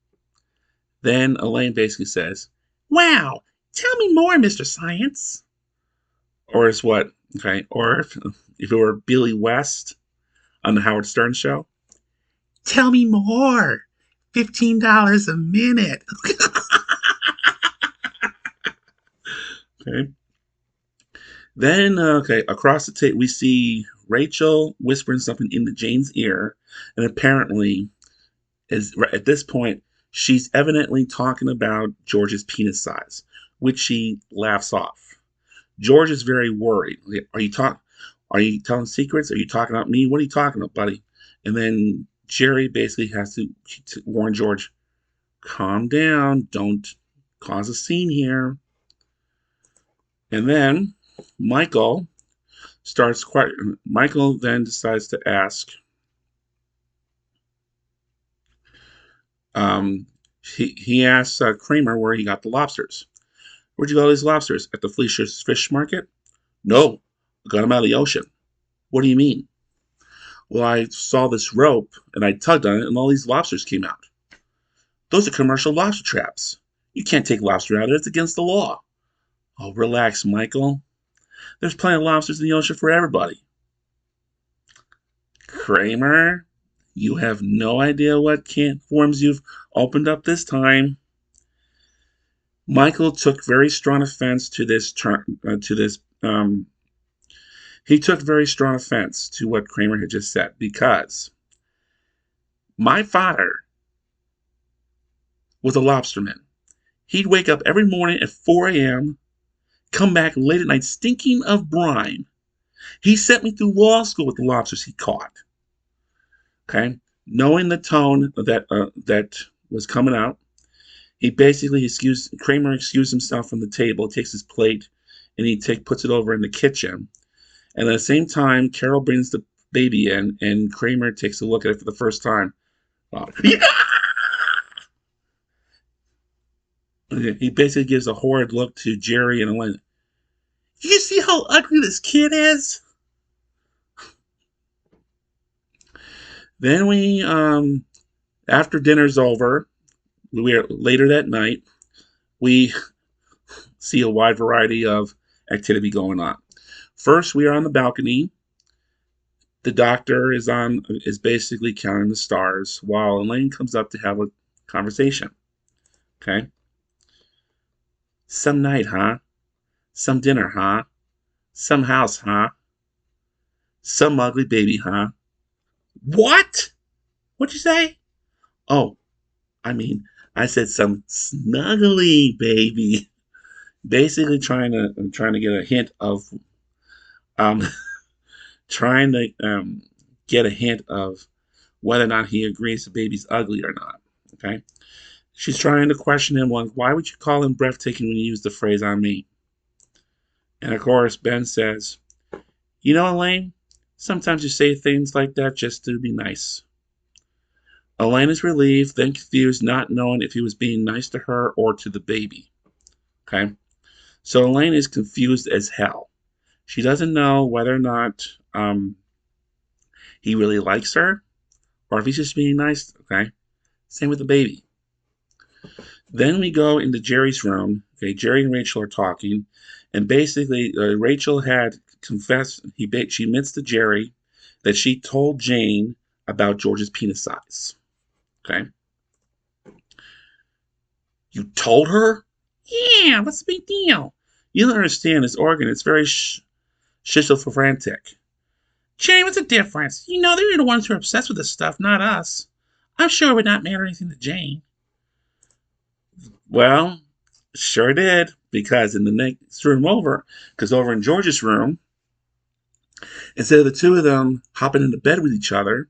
Then Elaine basically says, "Wow, tell me more, Mr. Science." Or is what? Okay. Or if it were Billy West on the Howard Stern show, "Tell me more. $15 a minute." Okay. Then, okay, across the table, we see Rachel whispering something into Jane's ear, and apparently, at this point, she's evidently talking about George's penis size, which she laughs off. George is very worried. Are you telling secrets? Are you talking about me? What are you talking about, buddy? And then Jerry basically has to warn George, "Calm down. Don't cause a scene here." And then Michael starts quite. Michael then decides to ask. Um, he asks Kramer where he got the lobsters. Where'd you get all these lobsters? At the Felicia's Fish Market? No, I got them out of the ocean. What do you mean? Well, I saw this rope and I tugged on it and all these lobsters came out. Those are commercial lobster traps. You can't take lobster out of it. It's against the law. Oh, relax, Michael. There's plenty of lobsters in the ocean for everybody. Kramer, you have no idea what can forms you've opened up this time. Michael took very strong offense to this he took very strong offense to what Kramer had just said because my father was a lobsterman. He'd wake up every morning at 4 a.m., come back late at night stinking of brine. He sent me through law school with the lobsters he caught. Okay, knowing the tone that was coming out, Kramer excused himself from the table, takes his plate, and puts it over in the kitchen. And at the same time, Carol brings the baby in, and Kramer takes a look at it for the first time. He basically gives a horrid look to Jerry and Elaine. You see how ugly this kid is? Then after dinner's over, later that night, we see a wide variety of activity going on. First, we are on the balcony. The doctor is basically counting the stars while Elaine comes up to have a conversation. Okay. Some night, huh? Some dinner, huh? Some house, huh? Some ugly baby, huh? What? What'd you say? Oh, I said some snuggly baby. Basically trying to get a hint of um trying to get a hint of whether or not he agrees the baby's ugly or not. Okay. She's trying to question him on why would you call him breathtaking when you use the phrase on me? And of course Ben says, you know, Elaine, sometimes you say things like that just to be nice. Elaine is relieved, then confused, not knowing if he was being nice to her or to the baby. Okay. So Elaine is confused as hell. She doesn't know whether or not he really likes her or if he's just being nice. Okay. Same with the baby. Then we go into Jerry's room. Okay, Jerry and Rachel are talking, and basically Rachel had confessed. She admits to Jerry that she told Jane about George's penis size. Okay. You told her? Yeah, what's the big deal? You don't understand this organ. It's very schizophrenic. Jane, what's the difference? You know, they're the ones who are obsessed with this stuff, not us. I'm sure it would not matter anything to Jane. Well, sure did, because in the next room over in George's room, instead of the two of them hopping into bed with each other,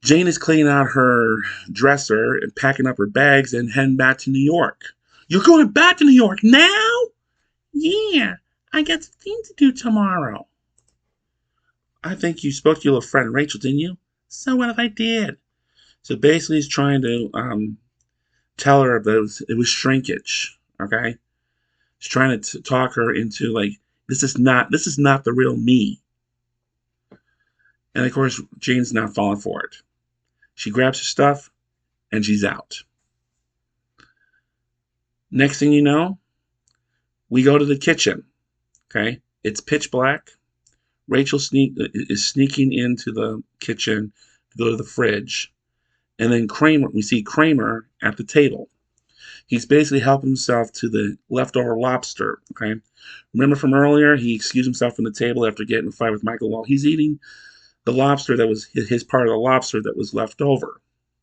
Jane is cleaning out her dresser and packing up her bags and heading back to New York. You're going back to New York now? Yeah, I got some things to do tomorrow. I think you spoke to your little friend Rachel, didn't you? So what if I did? So basically he's trying to tell her that it was shrinkage. Okay, he's trying to talk her into like this is not the real me. And of course, Jane's not falling for it. She grabs her stuff and she's out. Next thing you know, we go to the kitchen. Okay, it's pitch black. Rachel is sneaking into the kitchen to go to the fridge, and then we see Kramer at the table. He's basically helping himself to the leftover lobster. Okay, remember from earlier, he excused himself from the table after getting in a fight with Michael while he's eating the lobster that was his part of the lobster that was left over.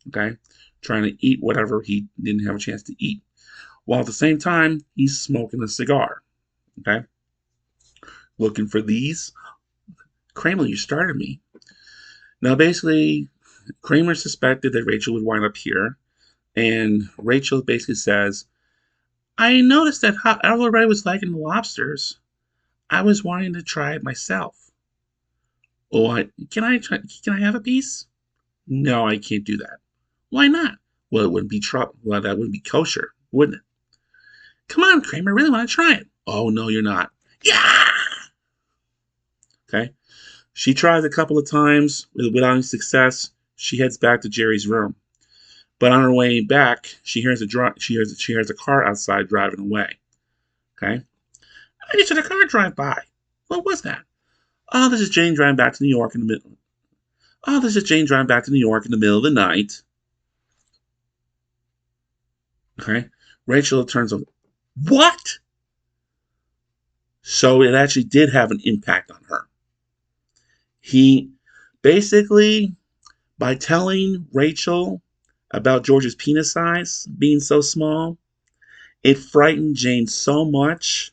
Okay, trying to eat whatever he didn't have a chance to eat, while at the same time he's smoking a cigar. Okay, looking for these. Kramer, you started me. Now, basically, Kramer suspected that Rachel would wind up here, and Rachel basically says, I noticed that how everybody was liking the lobsters. I was wanting to try it myself. Oh, can I try? Can I have a piece? No, I can't do that. Why not? Well, it wouldn't be well, that wouldn't be kosher, wouldn't it? Come on, Kramer, I really want to try it. Oh no, you're not. Yeah. Okay. She tries a couple of times without any success. She heads back to Jerry's room. But on her way back, she hears a car outside driving away. Okay. I just had a car drive by. What was that? Oh, this is Jane driving back to New York in the middle. Oh, this is Jane driving back to New York in the middle of the night. Okay. Rachel turns on. What? So it actually did have an impact on her. He basically, by telling Rachel about George's penis size being so small, it frightened Jane so much.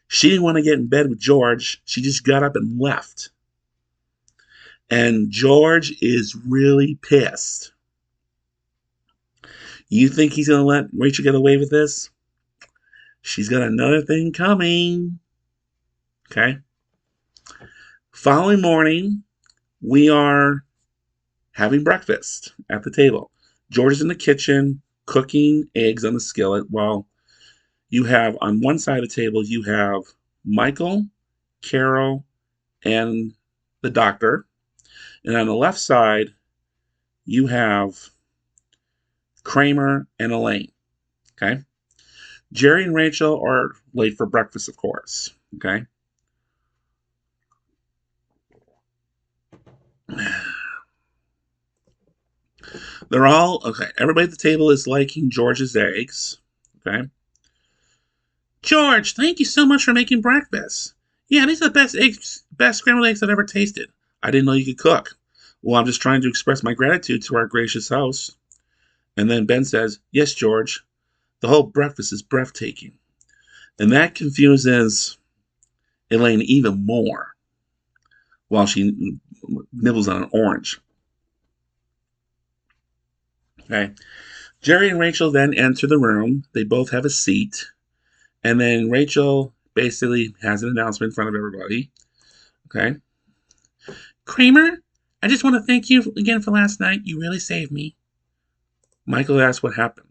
She didn't want to get in bed with George. She just got up and left. And George is really pissed. You think he's going to let Rachel get away with this? She's got another thing coming. Okay. Following morning, we are having breakfast at the table. George is in the kitchen cooking eggs on the skillet while you have on one side of the table, you have Michael, Carol, and the doctor. And on the left side, you have Kramer and Elaine. Okay. Jerry and Rachel are late for breakfast, of course. Okay. They're all okay. Everybody at the table is liking George's eggs. Okay. George, thank you so much for making breakfast. Yeah, these are the best scrambled eggs I've ever tasted. I didn't know you could cook. Well, I'm just trying to express my gratitude to our gracious host. And then Ben says, yes, George, the whole breakfast is breathtaking. And that confuses Elaine even more while she nibbles on an orange. Okay. Jerry and Rachel then enter the room. They both have a seat. And then Rachel basically has an announcement in front of everybody. Okay. Kramer, I just want to thank you again for last night. You really saved me. Michael asks what happened.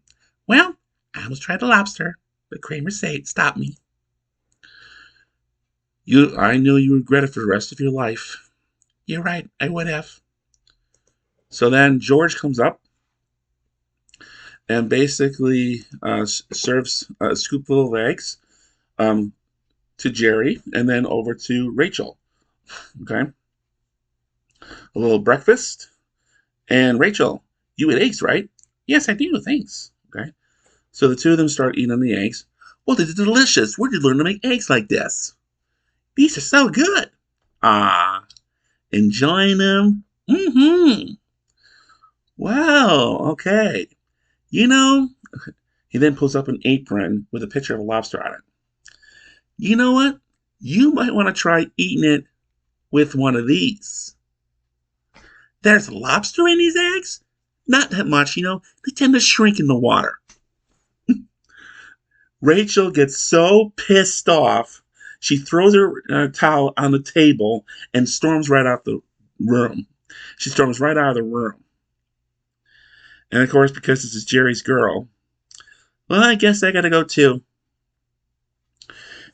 Well, I almost tried the lobster, but Kramer stopped me. I knew you regret it for the rest of your life. You're right, I would have. So then George comes up and basically serves a scoopful of eggs to Jerry and then over to Rachel. Okay. A little breakfast. And Rachel, you eat eggs, right? Yes, I do, thanks. Okay. So the two of them start eating the eggs. Well, they're delicious. Where did you learn to make eggs like this? These are so good. Ah, enjoying them? Mm-hmm. Wow, okay. You know, he then pulls up an apron with a picture of a lobster on it. You know what? You might want to try eating it with one of these. There's lobster in these eggs? Not that much, they tend to shrink in the water. Rachel gets so pissed off, she throws her towel on the table and storms right out the room. She storms right out of the room. And of course, because this is Jerry's girl, well, I guess I gotta go too.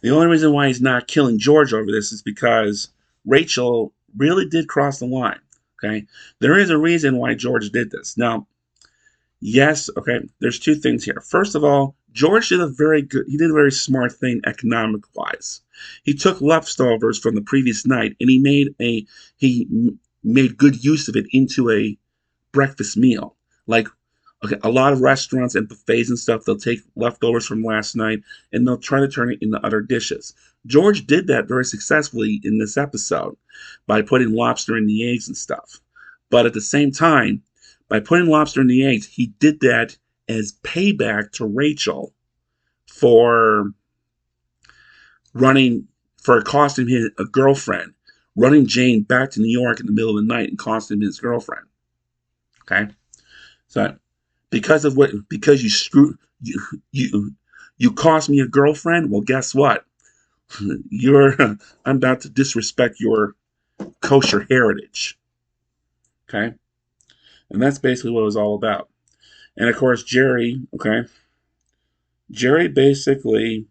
The only reason why he's not killing George over this is because Rachel really did cross the line. Okay. There is a reason why George did this. Now, yes, okay, there's two things here. First of all, George did a very smart thing economic wise. He took leftovers from the previous night and he made good use of it into a breakfast meal. Like, okay, a lot of restaurants and buffets and stuff, they'll take leftovers from last night and they'll try to turn it into other dishes. George did that very successfully in this episode by putting lobster in the eggs and stuff. But at the same time, by putting lobster in the eggs, he did that as payback to Rachel for costing him a girlfriend, running Jane back to New York in the middle of the night and costing him his girlfriend. Okay? So because you cost me a girlfriend, well, guess what? You're I'm about to disrespect your kosher heritage. Okay, and that's basically what it was all about. And of course, Jerry. Okay, Jerry basically.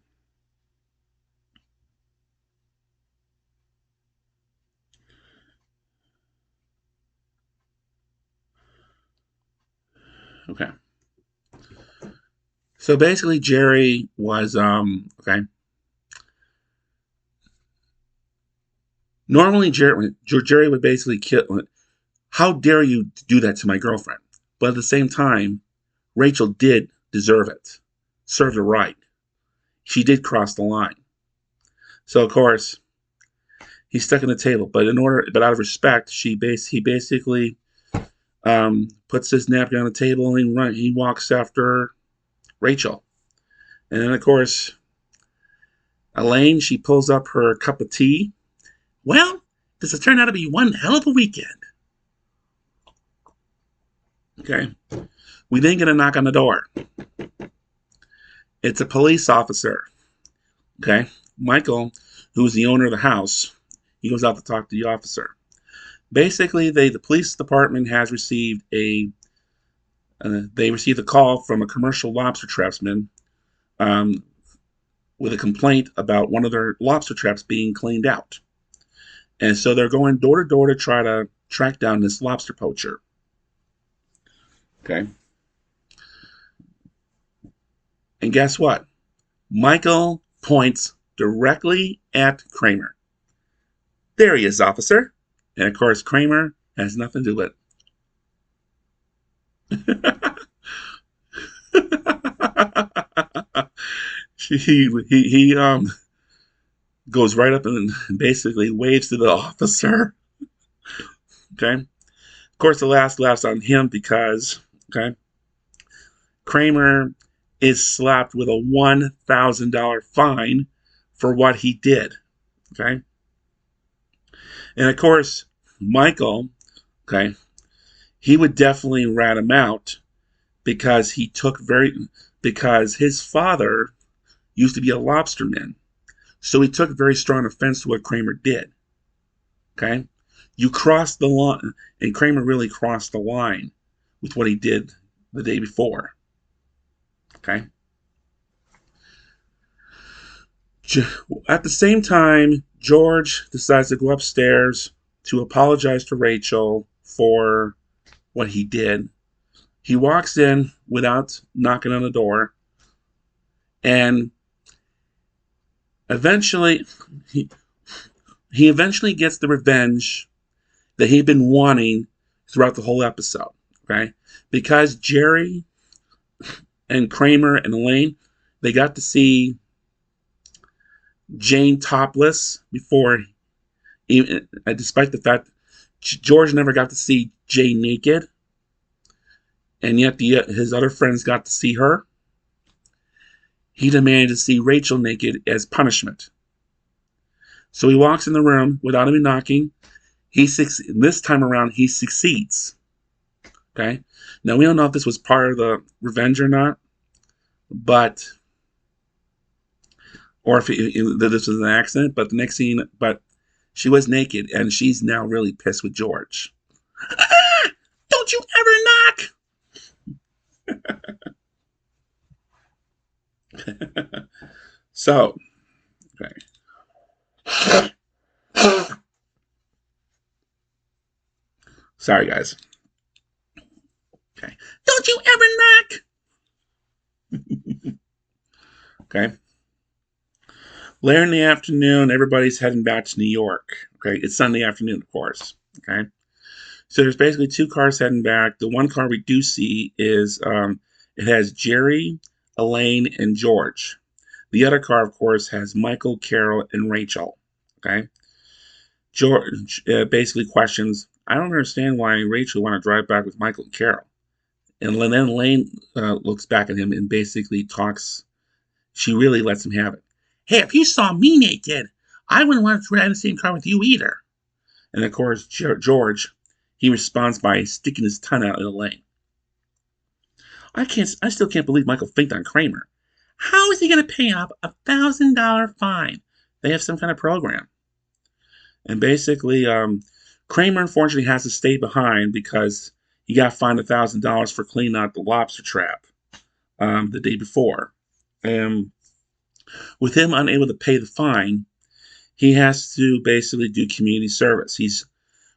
Okay, so basically, Jerry was okay. Normally, Jerry would basically kill. How dare you do that to my girlfriend? But at the same time, Rachel did deserve it. Served her right. She did cross the line. So of course, he's stuck in the table. But out of respect, he basically puts his napkin on the table and he walks after Rachel. And then of course, Elaine, she pulls up her cup of tea. Well, this has turned out to be one hell of a weekend. Okay. We then get a knock on the door. It's a police officer. Okay. Michael, who's the owner of the house, he goes out to talk to the officer. Basically, the police department has received they received a call from a commercial lobster trapsman um, with a complaint about one of their lobster traps being cleaned out. And so they're going door to door to try to track down this lobster poacher. Okay. And guess what? Michael points directly at Kramer. There he is, officer. And of course, Kramer has nothing to do with it. he goes right up and basically waves to the officer. Okay. Of course, the last laughs on him because okay, Kramer is slapped with a $1,000 fine for what he did. Okay. And of course, Michael, okay, he would definitely rat him out because because his father used to be a lobsterman. So he took very strong offense to what Kramer did. Okay? You crossed the line, and Kramer really crossed the line with what he did the day before. Okay? At the same time, George decides to go upstairs to apologize to Rachel for what he did. He walks in without knocking on the door, and eventually, he eventually gets the revenge that he'd been wanting throughout the whole episode. Okay, because Jerry and Kramer and Elaine, they got to see Jane topless before, even despite the fact George never got to see Jane naked, and yet his other friends got to see her. He demanded to see Rachel naked as punishment. So he walks in the room without even knocking. This time around, he succeeds. Okay. Now we don't know if this was part of the revenge or not, but or if this was an accident. But the next scene, she was naked and she's now really pissed with George. Don't you ever knock! So, okay. Sorry, guys. Okay. Don't you ever knock! Okay. Later in the afternoon, everybody's heading back to New York. Okay. It's Sunday afternoon, of course. Okay. So there's basically two cars heading back. The one car we do see is it has Jerry, Elaine, and George. The other car, of course, has Michael, Carol, and Rachel. Okay. George basically questions, I don't understand why Rachel want to drive back with Michael and Carol. And then Elaine looks back at him and basically talks. She really lets him have it. Hey, if you saw me naked, I wouldn't want to ride in the same car with you either. And of course, George, he responds by sticking his tongue out at Elaine. I still can't believe Michael faked on Kramer. How is he going to pay off $1,000 fine? They have some kind of program. And basically, Kramer unfortunately has to stay behind because he got fined $1,000 for cleaning out the lobster trap the day before. And with him unable to pay the fine, he has to basically do community service.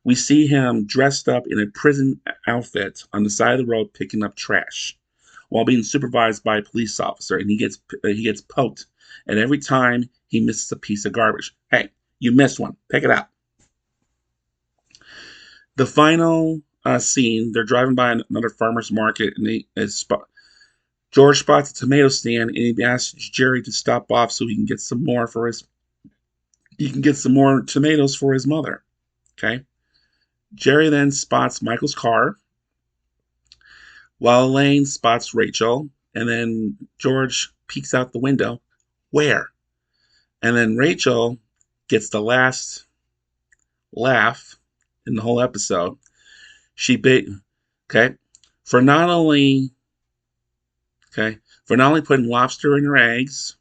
We see him dressed up in a prison outfit on the side of the road picking up trash while being supervised by a police officer, and he gets poked. And every time he misses a piece of garbage, hey, you missed one, pick it up. The final scene, they're driving by another farmer's market, and George spots a tomato stand, and he asks Jerry to stop off so he can get some more tomatoes for his mother. Okay. Jerry then spots Michael's car, while Elaine spots Rachel, and then George peeks out the window. Where? And then Rachel gets the last laugh in the whole episode. Okay, for not only putting lobster in her eggs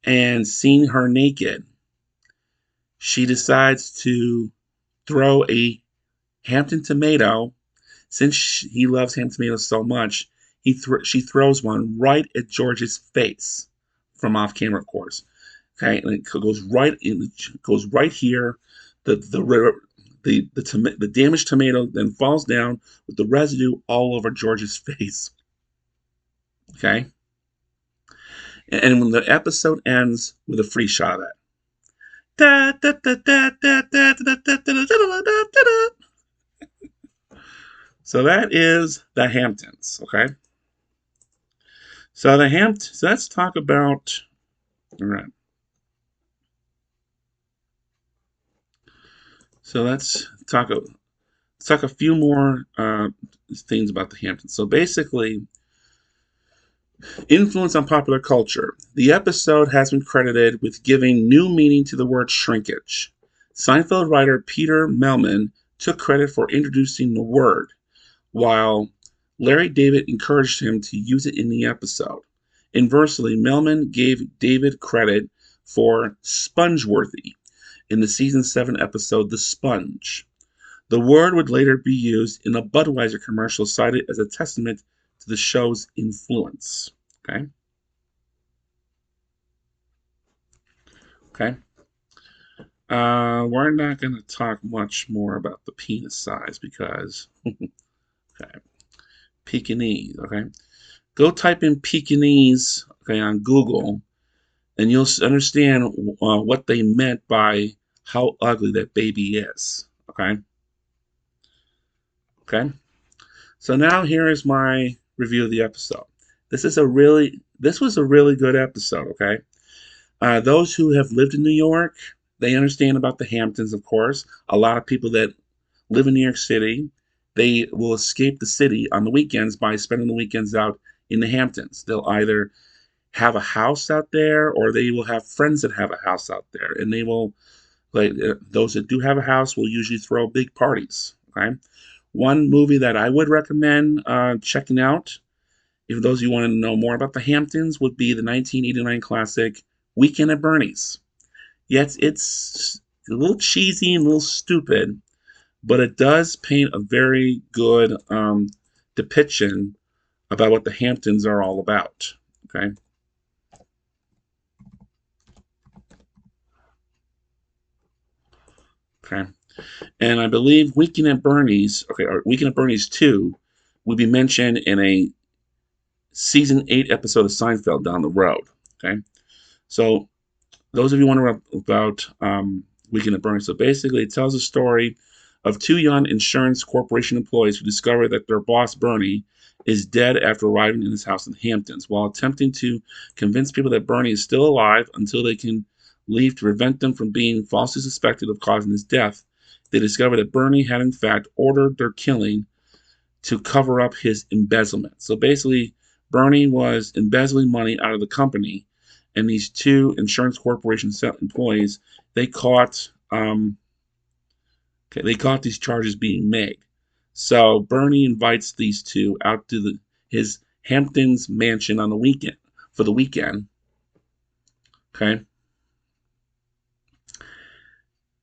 and seeing her naked, she decides to throw a Hampton tomato. Since he loves ham tomatoes so much, she throws one right at George's face from off camera, of course. Okay, and it goes right here. The damaged tomato then falls down with the residue all over George's face. Okay, and when the episode ends with a free shot of that. So that is the Hamptons. Okay. So let's talk about. All right. So let's talk a few more things about the Hamptons. So basically, influence on popular culture. The episode has been credited with giving new meaning to the word shrinkage. Seinfeld writer Peter Melman took credit for introducing the word, while Larry David encouraged him to use it in the episode. Inversely, Melman gave David credit for Spongeworthy in the season 7 episode The Sponge. The word would later be used in a Budweiser commercial cited as a testament to the show's influence. Okay. We're not going to talk much more about the penis size because, okay, Pekingese. Okay, go type in Pekingese, okay, on Google, and you'll understand what they meant by how ugly that baby is. Okay. So now here is my review of the episode. This was a really good episode. Okay. Those who have lived in New York, they understand about the Hamptons, of course. A lot of people that live in New York City, they will escape the city on the weekends by spending the weekends out in the Hamptons. They'll either have a house out there or they will have friends that have a house out there. And they will, like those that do have a house, will usually throw big parties. Okay. One movie that I would recommend checking out, if those of you want to know more about the Hamptons, would be the 1989 classic Weekend at Bernie's. Yes, it's a little cheesy and a little stupid, but it does paint a very good depiction about what the Hamptons are all about. Okay. Okay. And I believe Weekend at Bernie's, or Weekend at Bernie's 2, will be mentioned in a season 8 episode of Seinfeld down the road. Okay. So those of you wondering about Weekend at Bernie's, so basically it tells a story of two young insurance corporation employees who discover that their boss, Bernie, is dead after arriving in his house in the Hamptons. While attempting to convince people that Bernie is still alive until they can leave to prevent them from being falsely suspected of causing his death, they discover that Bernie had in fact ordered their killing to cover up his embezzlement. So basically, Bernie was embezzling money out of the company, and these two insurance corporation employees, they caught these charges being made. So Bernie invites these two out to his Hamptons mansion on the weekend for the weekend. Okay.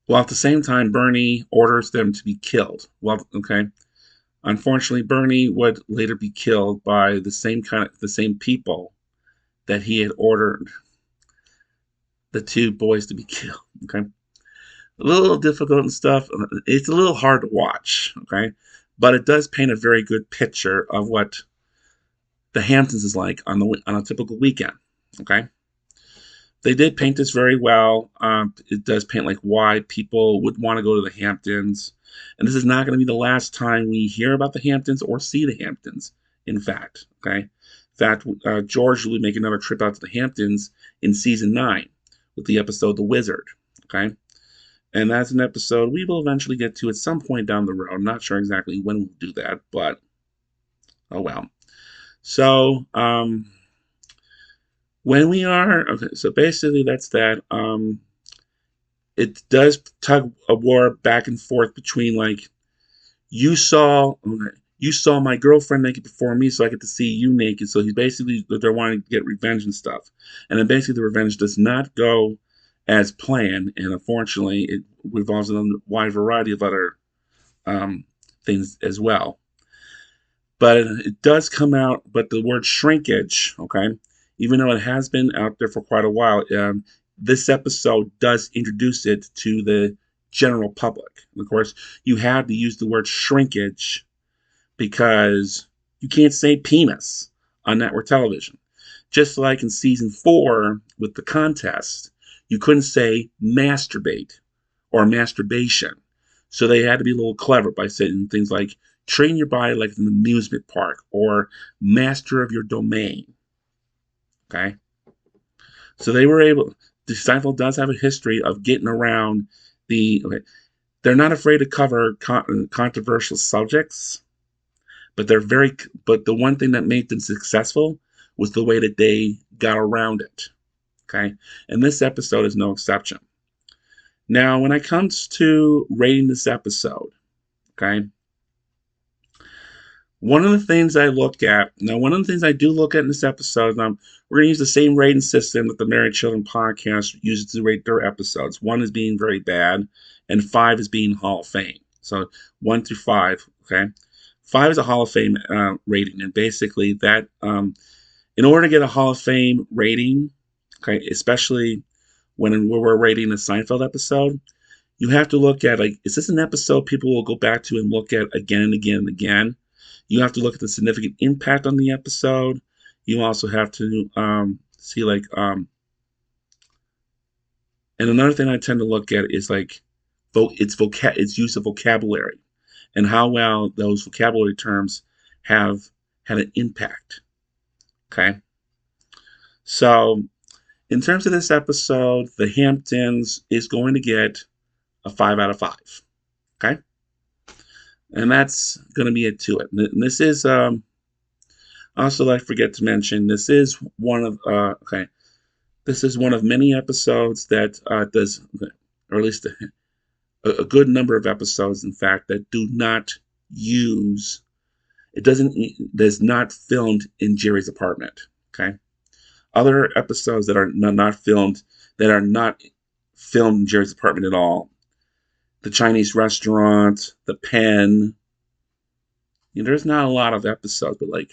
while at the same time Bernie orders them to be killed. Well, okay. Unfortunately, Bernie would later be killed by the same people that he had ordered the two boys to be killed. Okay, a little difficult and stuff. It's a little hard to watch. Okay, but it does paint a very good picture of what the Hamptons is like on a typical weekend. Okay, they did paint this very well. It does paint like why people would want to go to the Hamptons, and this is not going to be the last time we hear about the Hamptons or see the Hamptons. In fact, okay. In fact, George will make another trip out to the Hamptons in season 9 with the episode "The Wizard." Okay, and that's an episode we will eventually get to at some point down the road. I'm not sure exactly when we'll do that, but oh well. So, when we are okay, so basically that's that. It does tug a war back and forth between like you saw you saw my girlfriend naked before me, so I get to see you naked. So he's basically they're wanting to get revenge and stuff, and then basically the revenge does not go as planned, and unfortunately it revolves in a wide variety of other um, things as well. But it does come out. But the word shrinkage, okay, even though it has been out there for quite a while, this episode does introduce it to the general public. And of course, you had to use the word shrinkage because you can't say penis on network television. Just like in season 4 with the contest, you couldn't say masturbate or masturbation. So they had to be a little clever by saying things like train your body like an amusement park or master of your domain. Okay. So they were able, Seinfeld does have a history of getting around okay, they're not afraid to cover controversial subjects, but but the one thing that made them successful was the way that they got around it. Okay. And this episode is no exception. Now, when it comes to rating this episode, okay, one of the things I look at, now, one of the things I do look at in this episode, we're going to use the same rating system that the Married Children podcast uses to rate their episodes. 1 is being very bad, and 5 is being Hall of Fame. So 1 through 5, okay? 5 is a Hall of Fame rating, and basically that, in order to get a Hall of Fame rating, okay, especially when we're rating a Seinfeld episode, you have to look at, like, is this an episode people will go back to and look at again and again and again? You have to look at the significant impact on the episode. You also have to see, like, and another thing I tend to look at is like its use of vocabulary and how well those vocabulary terms have had an impact. Okay, so in terms of this episode, the Hamptons is going to get a 5 out of 5. Okay, and that's going to be it to it. And this is also, I forget to mention, this is one of okay, this is one of many episodes that does, or at least a good number of episodes, in fact, that do not use. Does not filmed in Jerry's apartment. Okay, other episodes that are not filmed, that are not filmed in Jerry's apartment at all. The Chinese restaurant, the pen. You know, there's not a lot of episodes, but like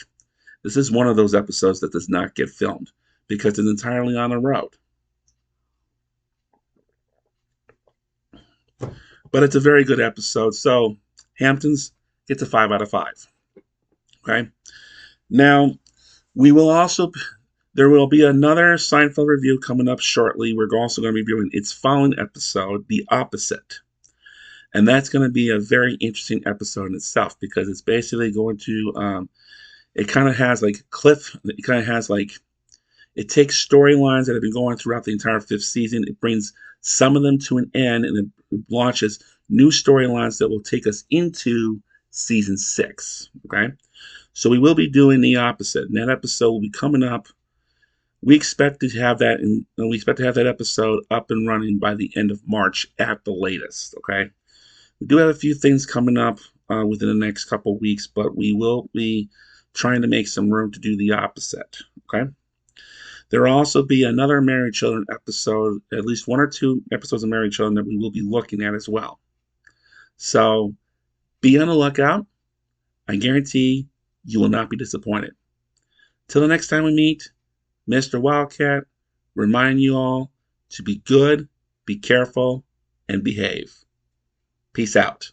this is one of those episodes that does not get filmed because it's entirely on the road. But it's a very good episode. So Hamptons gets a 5 out of 5. Okay. Now we will also there will be another Seinfeld review coming up shortly. We're also going to be reviewing its following episode, The Opposite. And that's going to be a very interesting episode in itself because it's basically going to it kind of has like it kind of has like it takes storylines that have been going throughout the entire 5th season. It brings some of them to an end and it launches new storylines that will take us into season 6. Okay. So we will be doing The Opposite. And that episode will be coming up. We expect to have that episode up and running by the end of March at the latest. Okay. We do have a few things coming up within the next couple weeks, but we will be trying to make some room to do The Opposite. Okay. There will also be another Married Children episode, at least 1 or 2 episodes of Married Children that we will be looking at as well. So be on the lookout. I guarantee you will not be disappointed. Till the next time we meet, Mr. Wildcat, remind you all to be good, be careful, and behave. Peace out.